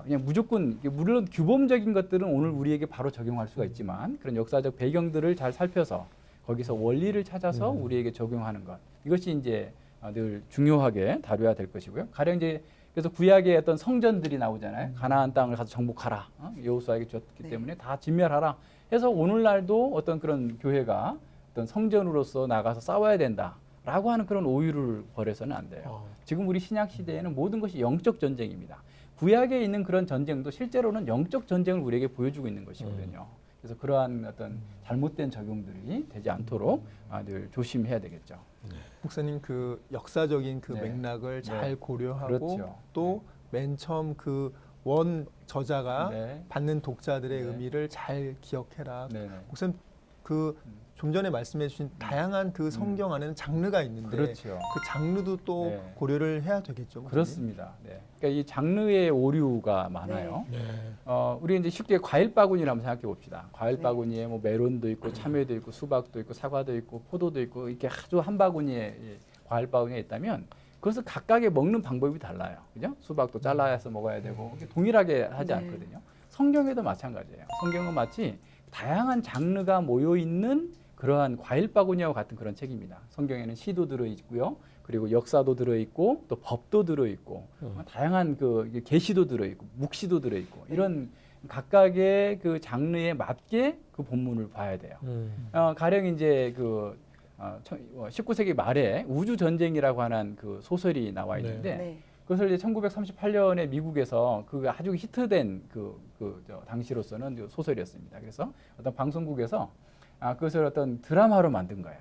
그냥 무조건 물론 규범적인 것들은 오늘 우리에게 바로 적용할 수가 있지만 그런 역사적 배경들을 잘 살펴서 거기서 원리를 찾아서 우리에게 적용하는 것 이것이 이제 늘 중요하게 다뤄야 될 것이고요. 가령 이제 그래서 구약의 어떤 성전들이 나오잖아요. 가나안 땅을 가서 정복하라. 여호수아에게 줬기 때문에 다 진멸하라. 해서 오늘날도 어떤 그런 교회가 어떤 성전으로서 나가서 싸워야 된다라고 하는 그런 오유를 벌여서는 안 돼요. 지금 우리 신약 시대에는 모든 것이 영적 전쟁입니다. 구약에 있는 그런 전쟁도 실제로는 영적 전쟁을 우리에게 보여주고 있는 것이거든요. 그래서 그러한 어떤 잘못된 적용들이 되지 않도록 늘 조심해야 되겠죠. 목사님 그 역사적인 그 맥락을 잘 고려하고 또 맨 처음 그 원 저자가 받는 독자들의 의미를 잘 기억해라. 목사님 그 좀 전에 말씀해 주신 다양한 그 성경 안에는 장르가 있는데 그 장르도 또 고려를 해야 되겠죠. 목사님? 그렇습니다. 그러니까 이 장르의 오류가 많아요. 우리 이제 쉽게 과일 바구니를 한번 생각해 봅시다. 과일 바구니에 뭐 메론도 있고 참외도 있고 수박도 있고 사과도 있고 포도도 있고 이렇게 아주 한 바구니에 과일 바구니에 있다면 그것을 각각의 먹는 방법이 달라요. 그죠? 수박도 잘라서 먹어야 되고 동일하게 하지 않거든요. 성경에도 마찬가지예요. 성경은 마치 다양한 장르가 모여 있는 그러한 과일 바구니와 같은 그런 책입니다. 성경에는 시도 들어 있고요. 그리고 역사도 들어 있고 또 법도 들어 있고 다양한 그 계시도 들어 있고 묵시도 들어 있고 이런 각각의 그 장르에 맞게 그 본문을 봐야 돼요. 가령 이제 그 19세기 말에 우주 전쟁이라고 하는 그 소설이 나와 있는데 그것을 이제 1938년에 미국에서 그 아주 히트된 당시로서는 소설이었습니다. 그래서 어떤 방송국에서 그것을 어떤 드라마로 만든 거예요.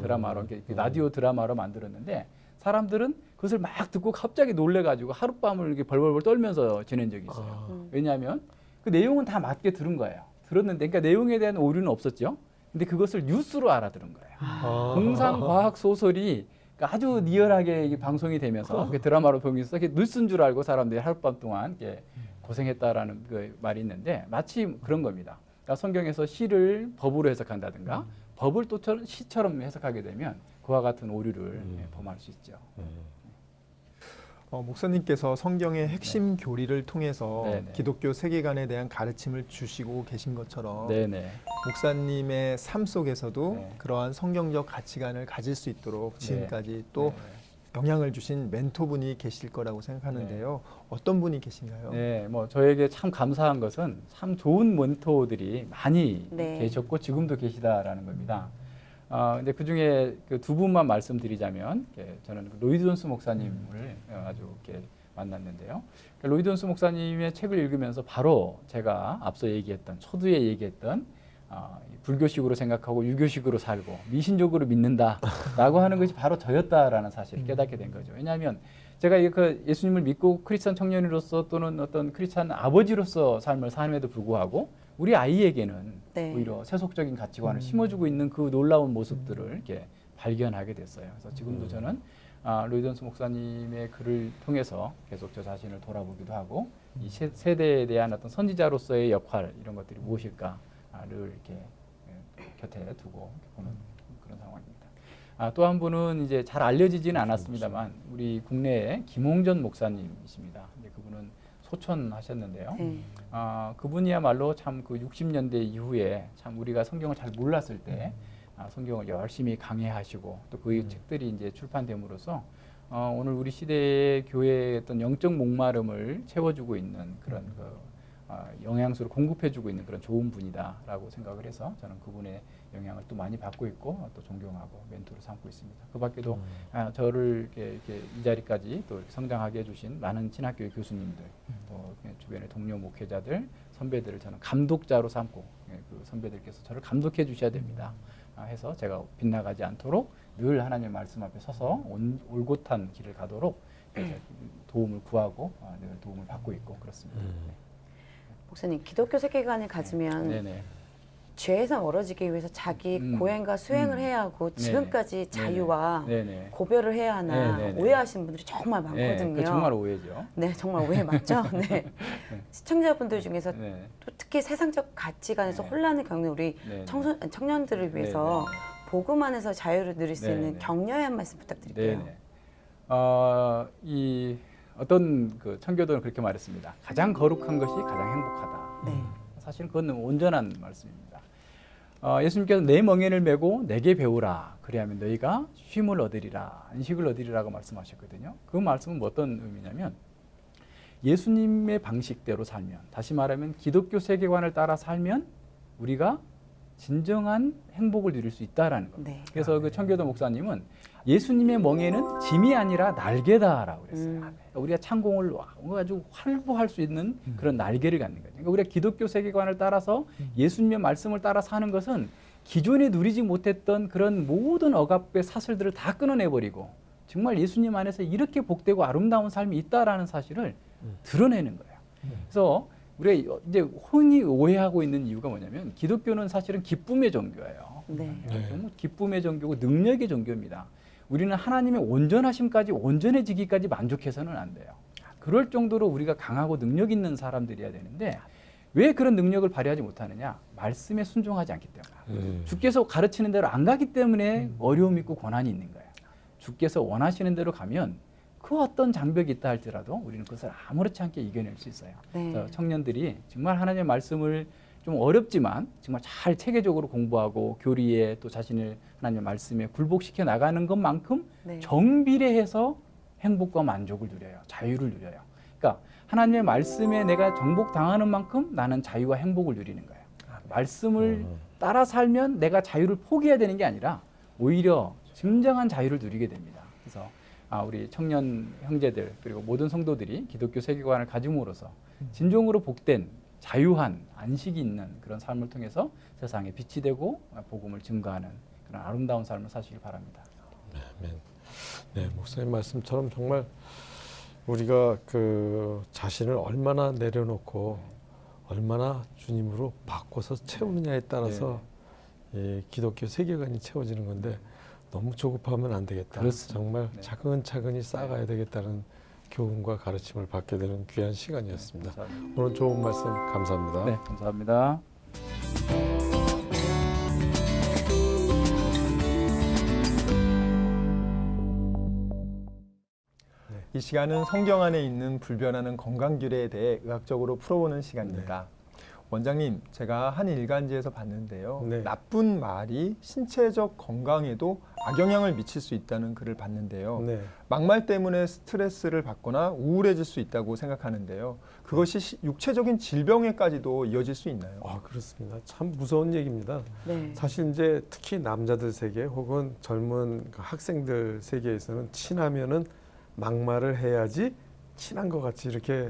드라마로 라디오 드라마로 만들었는데 사람들은 그것을 막 듣고 갑자기 놀래가지고 하룻밤을 이렇게 벌벌벌 떨면서 지낸 적이 있어요. 왜냐하면 그 내용은 다 맞게 들은 거예요. 들었는데 그러니까 내용에 대한 오류는 없었죠. 근데 그것을 뉴스로 알아들은 거예요. 공상과학 소설이 아주 리얼하게 방송이 되면서 드라마로 보면서 뉴스인 줄 알고 사람들이 하룻밤 동안 고생했다라는 그 말이 있는데 마치 그런 겁니다. 그러니까 성경에서 시를 법으로 해석한다든가 법을 또 시처럼 해석하게 되면 그와 같은 오류를 범할 수 있죠. 목사님께서 성경의 핵심 교리를 통해서 기독교 세계관에 대한 가르침을 주시고 계신 것처럼 목사님의 삶 속에서도 그러한 성경적 가치관을 가질 수 있도록 지금까지 또 영향을 주신 멘토분이 계실 거라고 생각하는데요. 어떤 분이 계신가요? 네, 뭐 저에게 참 감사한 것은 참 좋은 멘토들이 많이 계셨고 지금도 계시다라는 겁니다. 근데 그 중에 그 두 분만 말씀드리자면, 저는 로이드 존스 목사님을 아주 이렇게 만났는데요. 로이드 존스 목사님의 책을 읽으면서 바로 제가 앞서 얘기했던, 초두에 얘기했던 불교식으로 생각하고 유교식으로 살고 미신적으로 믿는다라고 하는 것이 바로 저였다라는 사실을 깨닫게 된 거죠. 왜냐하면 제가 그 예수님을 믿고 크리스찬 청년으로서 또는 어떤 크리스찬 아버지로서 삶을 사는에도 불구하고 우리 아이에게는 오히려 세속적인 가치관을 심어주고 있는 그 놀라운 모습들을 이렇게 발견하게 됐어요. 그래서 지금도 저는 로이드 존스 목사님의 글을 통해서 계속 저 자신을 돌아보기도 하고 이 세대에 대한 어떤 선지자로서의 역할 이런 것들이 무엇일까를 이렇게 곁에 두고 보는 그런 상황입니다. 또 한 분은 이제 잘 알려지지는 않았습니다만 우리 국내에 김홍전 목사님이십니다. 근데 그분은 소천하셨는데요. 그분이야말로 참 그 60년대 이후에 참 우리가 성경을 잘 몰랐을 때 성경을 열심히 강해하시고 또 그 책들이 이제 출판됨으로써 오늘 우리 시대의 교회의 어떤 영적 목마름을 채워주고 있는 그런 영양소를 공급해주고 있는 그런 좋은 분이다라고 생각을 해서 저는 그분의 영향을 또 많이 받고 있고 또 존경하고 멘토로 삼고 있습니다. 그 밖에도 저를 이렇게 이 자리까지 또 이렇게 성장하게 해주신 많은 신학교의 교수님들, 또 주변의 동료 목회자들, 선배들을 저는 감독자로 삼고 그 선배들께서 저를 감독해 주셔야 됩니다. 해서 제가 빗나가지 않도록 늘 하나님의 말씀 앞에 서서 올곧한 길을 가도록 도움을 구하고 늘 도움을 받고 있고 그렇습니다. 목사님, 기독교 세계관을 가지면 죄에서 멀어지기 위해서 자기 고행과 수행을 해야 하고 지금까지 자유와 고별을 해야 하나 오해하시는 분들이 정말 많거든요. 그 정말 오해죠. 네, 정말 오해 맞죠? 네. 시청자분들 중에서 또 특히 세상적 가치관에서 혼란을 겪는 우리 청년들을 위해서 복음 안에서 자유를 누릴 수 있는 격려의 한 말씀 부탁드릴게요. 어떤 그 청교도는 그렇게 말했습니다. 가장 거룩한 것이 가장 행복하다. 사실은 그건 온전한 말씀입니다. 예수님께서 내 멍에를 메고 내게 배우라. 그리하면 너희가 쉼을 얻으리라. 안식을 얻으리라고 말씀하셨거든요. 그 말씀은 어떤 의미냐면 예수님의 방식대로 살면, 다시 말하면 기독교 세계관을 따라 살면 우리가 진정한 행복을 누릴 수 있다라는 겁니다. 그래서 그 청교도 목사님은 예수님의 멍에는 짐이 아니라 날개다라고 그랬어요. 그러니까 우리가 창공을 아주 활보할 수 있는 그런 날개를 갖는 거죠. 그러니까 우리가 기독교 세계관을 따라서 예수님의 말씀을 따라 사는 것은 기존에 누리지 못했던 그런 모든 억압의 사슬들을 다 끊어내버리고 정말 예수님 안에서 이렇게 복되고 아름다운 삶이 있다라는 사실을 드러내는 거예요. 그래서 우리가 이제 흔히 오해하고 있는 이유가 뭐냐면 기독교는 사실은 기쁨의 종교예요. 기쁨의 종교고 능력의 종교입니다. 우리는 하나님의 온전하심까지 온전해지기까지 만족해서는 안 돼요. 그럴 정도로 우리가 강하고 능력 있는 사람들이어야 되는데 왜 그런 능력을 발휘하지 못하느냐? 말씀에 순종하지 않기 때문에. 주께서 가르치는 대로 안 가기 때문에 어려움이 있고 고난이 있는 거예요. 주께서 원하시는 대로 가면 그 어떤 장벽이 있다 할지라도 우리는 그것을 아무렇지 않게 이겨낼 수 있어요. 그래서 청년들이 정말 하나님의 말씀을 좀 어렵지만 정말 잘 체계적으로 공부하고 교리에 또 자신을 하나님의 말씀에 굴복시켜 나가는 것만큼 정비례해서 행복과 만족을 누려요. 자유를 누려요. 그러니까 하나님의 말씀에 내가 정복당하는 만큼 나는 자유와 행복을 누리는 거예요. 말씀을 따라 살면 내가 자유를 포기해야 되는 게 아니라 오히려 진정한 자유를 누리게 됩니다. 그래서 우리 청년 형제들 그리고 모든 성도들이 기독교 세계관을 가짐으로써 진정으로 복된 자유한 안식이 있는 그런 삶을 통해서 세상에 빛이 되고 복음을 증거하는 그런 아름다운 삶을 사시길 바랍니다. 네, 목사님 말씀처럼 정말 우리가 그 자신을 얼마나 내려놓고 얼마나 주님으로 바꿔서 채우느냐에 따라서 이 기독교 세계관이 채워지는 건데 너무 조급하면 안 되겠다. 그렇습니다. 정말 차근차근히 쌓아가야 되겠다는 교훈과 가르침을 받게 되는 귀한 시간이었습니다. 오늘 좋은 말씀 감사합니다. 네, 감사합니다. 이 시간은 성경 안에 있는 불변하는 건강규례에 대해 의학적으로 풀어보는 시간입니다. 원장님, 제가 한 일간지에서 봤는데요. 네. 나쁜 말이 신체적 건강에도 악영향을 미칠 수 있다는 글을 봤는데요. 네. 막말 때문에 스트레스를 받거나 우울해질 수 있다고 생각하는데요. 그것이 육체적인 질병에까지도 이어질 수 있나요? 아, 그렇습니다. 참 무서운 얘기입니다. 네. 사실 이제 특히 남자들 세계 혹은 젊은 그 학생들 세계에서는 친하면은 막말을 해야지 친한 것 같이 이렇게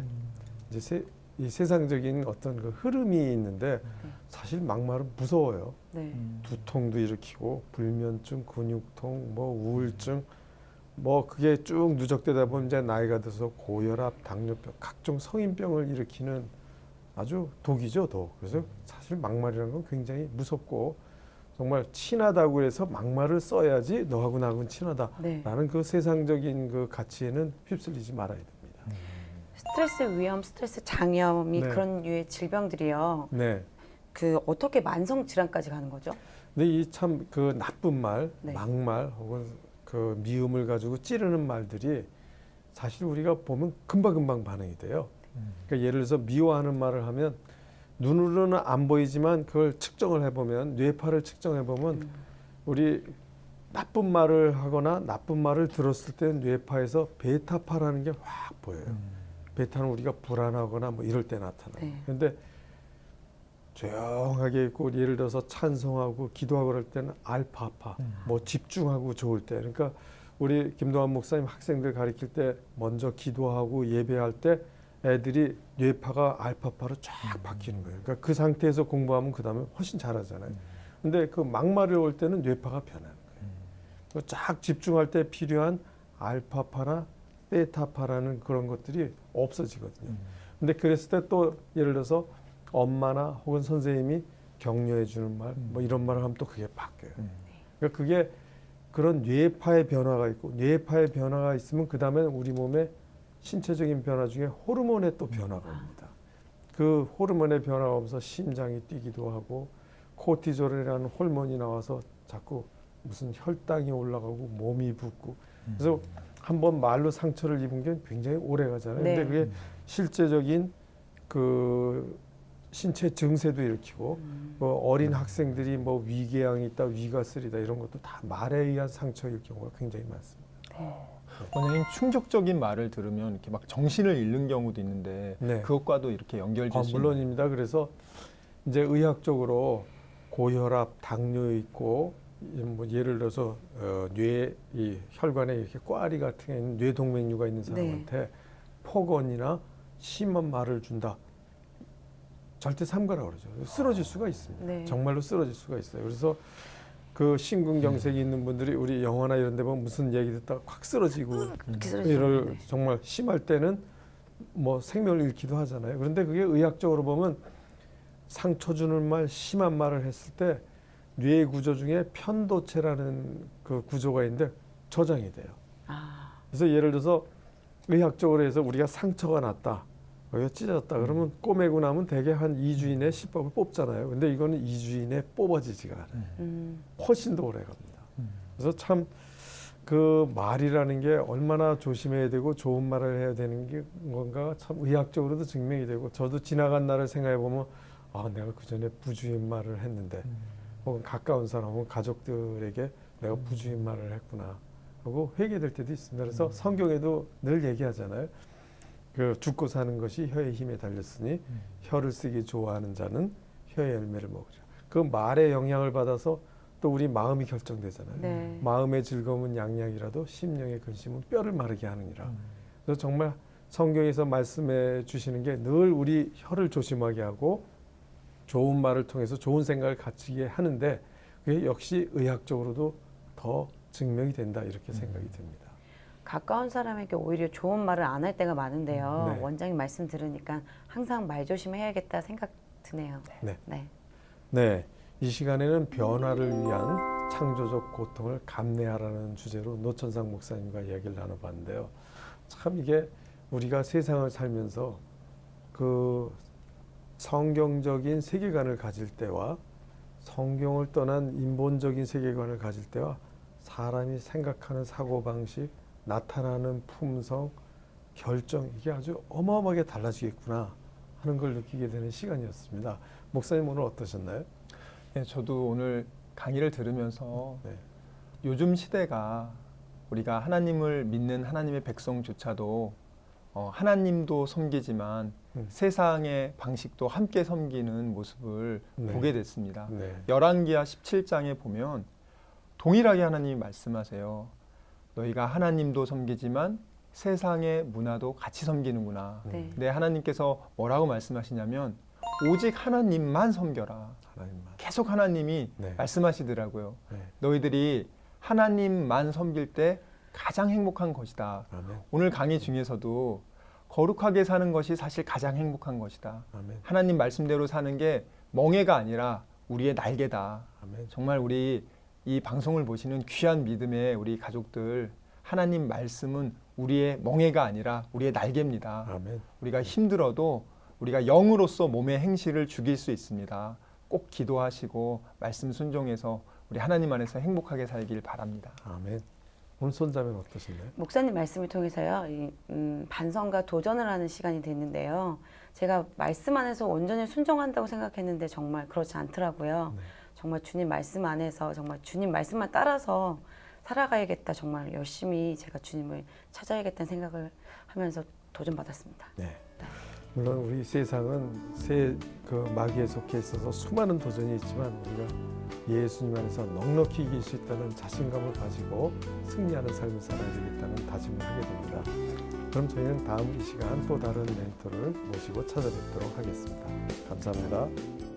이제 이 세상적인 어떤 그 흐름이 있는데 사실 막말은 무서워요. 네. 두통도 일으키고 불면증, 근육통, 뭐 우울증, 뭐 그게 쭉 누적되다 보면 이제 나이가 들어서 고혈압, 당뇨병, 각종 성인병을 일으키는 아주 독이죠, 독. 그래서 사실 막말이라는 건 굉장히 무섭고 정말 친하다고 해서 막말을 써야지 너하고 나하고는 친하다라는 네. 그 세상적인 그 가치에는 휩쓸리지 말아야 됩니다. 스트레스 위험, 스트레스 장염이 네. 그런 류의 질병들이요. 네. 그 어떻게 만성 질환까지 가는 거죠? 근데 이 참 그 나쁜 말, 네. 막말 혹은 그 미움을 가지고 찌르는 말들이 사실 우리가 보면 금방금방 반응이 돼요. 그러니까 예를 들어서 미워하는 말을 하면 눈으로는 안 보이지만 그걸 측정을 해보면 뇌파를 측정해보면 우리 나쁜 말을 하거나 나쁜 말을 들었을 때 뇌파에서 베타파라는 게 확 보여요. 베타는 우리가 불안하거나 뭐 이럴 때 나타나요. 네. 그런데 조용하게 있고 예를 들어서 찬송하고 기도하고 그럴 때는 알파파, 뭐 집중하고 좋을 때. 그러니까 우리 김동환 목사님 학생들 가르칠 때 먼저 기도하고 예배할 때 애들이 뇌파가 알파파로 쫙 바뀌는 거예요. 그러니까 그 상태에서 공부하면 그 다음에 훨씬 잘하잖아요. 근데 그 막말을 올 때는 뇌파가 변하는 거예요. 쫙 집중할 때 필요한 알파파나 베타파라는 그런 것들이 없어지거든요. 근데 그랬을 때 또 예를 들어서 엄마나 혹은 선생님이 격려해 주는 말, 뭐 이런 말을 하면 또 그게 바뀌어요. 그러니까 그게 그런 뇌파의 변화가 있고 뇌파의 변화가 있으면 그 다음에 우리 몸에 신체적인 변화 중에 호르몬의 또 변화가 옵니다. 그 호르몬의 변화가 오면서 심장이 뛰기도 하고 코티졸이라는 호르몬이 나와서 자꾸 무슨 혈당이 올라가고 몸이 붓고 그래서 한번 말로 상처를 입은 게 굉장히 오래 가잖아요. 네. 근데 그게 실제적인 그 신체 증세도 일으키고 뭐 어린 학생들이 뭐 위궤양이 있다, 위가 쓰리다 이런 것도 다 말에 의한 상처일 경우가 굉장히 많습니다. 원장님, 충격적인 말을 들으면 이렇게 막 정신을 잃는 경우도 있는데 네. 그것과도 이렇게 연결될 수 있나요? 물론입니다. 그래서 이제 의학적으로 고혈압, 당뇨 있고 뭐 예를 들어서 뇌 이 혈관에 이렇게 꽈리 같은 게 있는 뇌동맥류가 있는 사람한테 폭언이나 심한 말을 준다. 절대 삼가라 그러죠. 쓰러질 수가 있습니다. 네. 정말로 쓰러질 수가 있어요. 그래서 그 심근경색이 있는 분들이 우리 영화나 이런 데 보면 무슨 얘기 듣다가 확 쓰러지고 이럴 정말 심할 때는 뭐 생명을 잃기도 하잖아요. 그런데 그게 의학적으로 보면 상처 주는 말, 심한 말을 했을 때 뇌 구조 중에 편도체라는 그 구조가 있는데 저장이 돼요. 그래서 예를 들어서 의학적으로 해서 우리가 상처가 났다. 여기가 찢어졌다. 그러면 꼬매고 나면 대개 한 2주 이내에 시법을 뽑잖아요. 근데 이거는 2주 이내에 뽑아지지가 않아요. 훨씬 더 오래 갑니다. 그래서 참 그 말이라는 게 얼마나 조심해야 되고 좋은 말을 해야 되는 게 건가 참 의학적으로도 증명이 되고 저도 지나간 날을 생각해 보면 아 내가 그 전에 부주의 말을 했는데 혹은 가까운 사람 혹은 가족들에게 내가 부주의 말을 했구나 하고 회개될 때도 있습니다. 그래서 성경에도 늘 얘기하잖아요. 그 죽고 사는 것이 혀의 힘에 달렸으니 혀를 쓰기 좋아하는 자는 혀의 열매를 먹으리라. 그 말의 영향을 받아서 또 우리 마음이 결정되잖아요. 네. 마음의 즐거움은 양약이라도 심령의 근심은 뼈를 마르게 하느니라. 그래서 정말 성경에서 말씀해 주시는 게 늘 우리 혀를 조심하게 하고 좋은 말을 통해서 좋은 생각을 갖추게 하는데 그게 역시 의학적으로도 더 증명이 된다 이렇게 생각이 듭니다. 가까운 사람에게 오히려 좋은 말을 안 할 때가 많은데요. 네. 원장님 말씀 들으니까 항상 말 조심해야겠다 생각 드네요. 네. 네. 네, 이 시간에는 변화를 위한 창조적 고통을 감내하라는 주제로 노천상 목사님과 이야기를 나눠봤는데요. 참 이게 우리가 세상을 살면서 그 성경적인 세계관을 가질 때와 성경을 떠난 인본적인 세계관을 가질 때와 사람이 생각하는 사고방식, 나타나는 품성, 결정 이게 아주 어마어마하게 달라지겠구나 하는 걸 느끼게 되는 시간이었습니다. 목사님 오늘 어떠셨나요? 네, 저도 오늘 강의를 들으면서 네. 요즘 시대가 우리가 하나님을 믿는 하나님의 백성조차도 하나님도 섬기지만 세상의 방식도 함께 섬기는 모습을 네. 보게 됐습니다. 네. 열왕기하 17장에 보면 동일하게 하나님이 말씀하세요. 너희가 하나님도 섬기지만 세상의 문화도 같이 섬기는구나. 네. 근데 하나님께서 뭐라고 말씀하시냐면 오직 하나님만 섬겨라. 하나님만. 계속 하나님이 네. 말씀하시더라고요. 네. 너희들이 하나님만 섬길 때 가장 행복한 것이다. 아멘. 오늘 강의 중에서도 거룩하게 사는 것이 사실 가장 행복한 것이다. 아멘. 하나님 말씀대로 사는 게 멍해가 아니라 우리의 날개다. 아멘. 정말 우리 이 방송을 보시는 귀한 믿음의 우리 가족들, 하나님 말씀은 우리의 멍해가 아니라 우리의 날개입니다. 아멘. 우리가 힘들어도 우리가 영으로서 몸의 행실을 죽일 수 있습니다. 꼭 기도하시고 말씀 순종해서 우리 하나님 안에서 행복하게 살길 바랍니다. 아멘. 오늘 손자면 어떠신가요? 목사님 말씀을 통해서요, 반성과 도전을 하는 시간이 됐는데요. 제가 말씀 안에서 온전히 순종한다고 생각했는데 정말 그렇지 않더라고요. 네. 정말 주님 말씀 안에서 정말 주님 말씀만 따라서 살아가야겠다. 정말 열심히 제가 주님을 찾아야겠다는 생각을 하면서 도전받았습니다. 네. 물론 우리 세상은 그 마귀에 속해 있어서 수많은 도전이 있지만 우리가 예수님 안에서 넉넉히 이길 수 있다는 자신감을 가지고 승리하는 삶을 살아야 되겠다는 다짐을 하게 됩니다. 그럼 저희는 다음 이 시간 또 다른 멘토를 모시고 찾아뵙도록 하겠습니다. 감사합니다.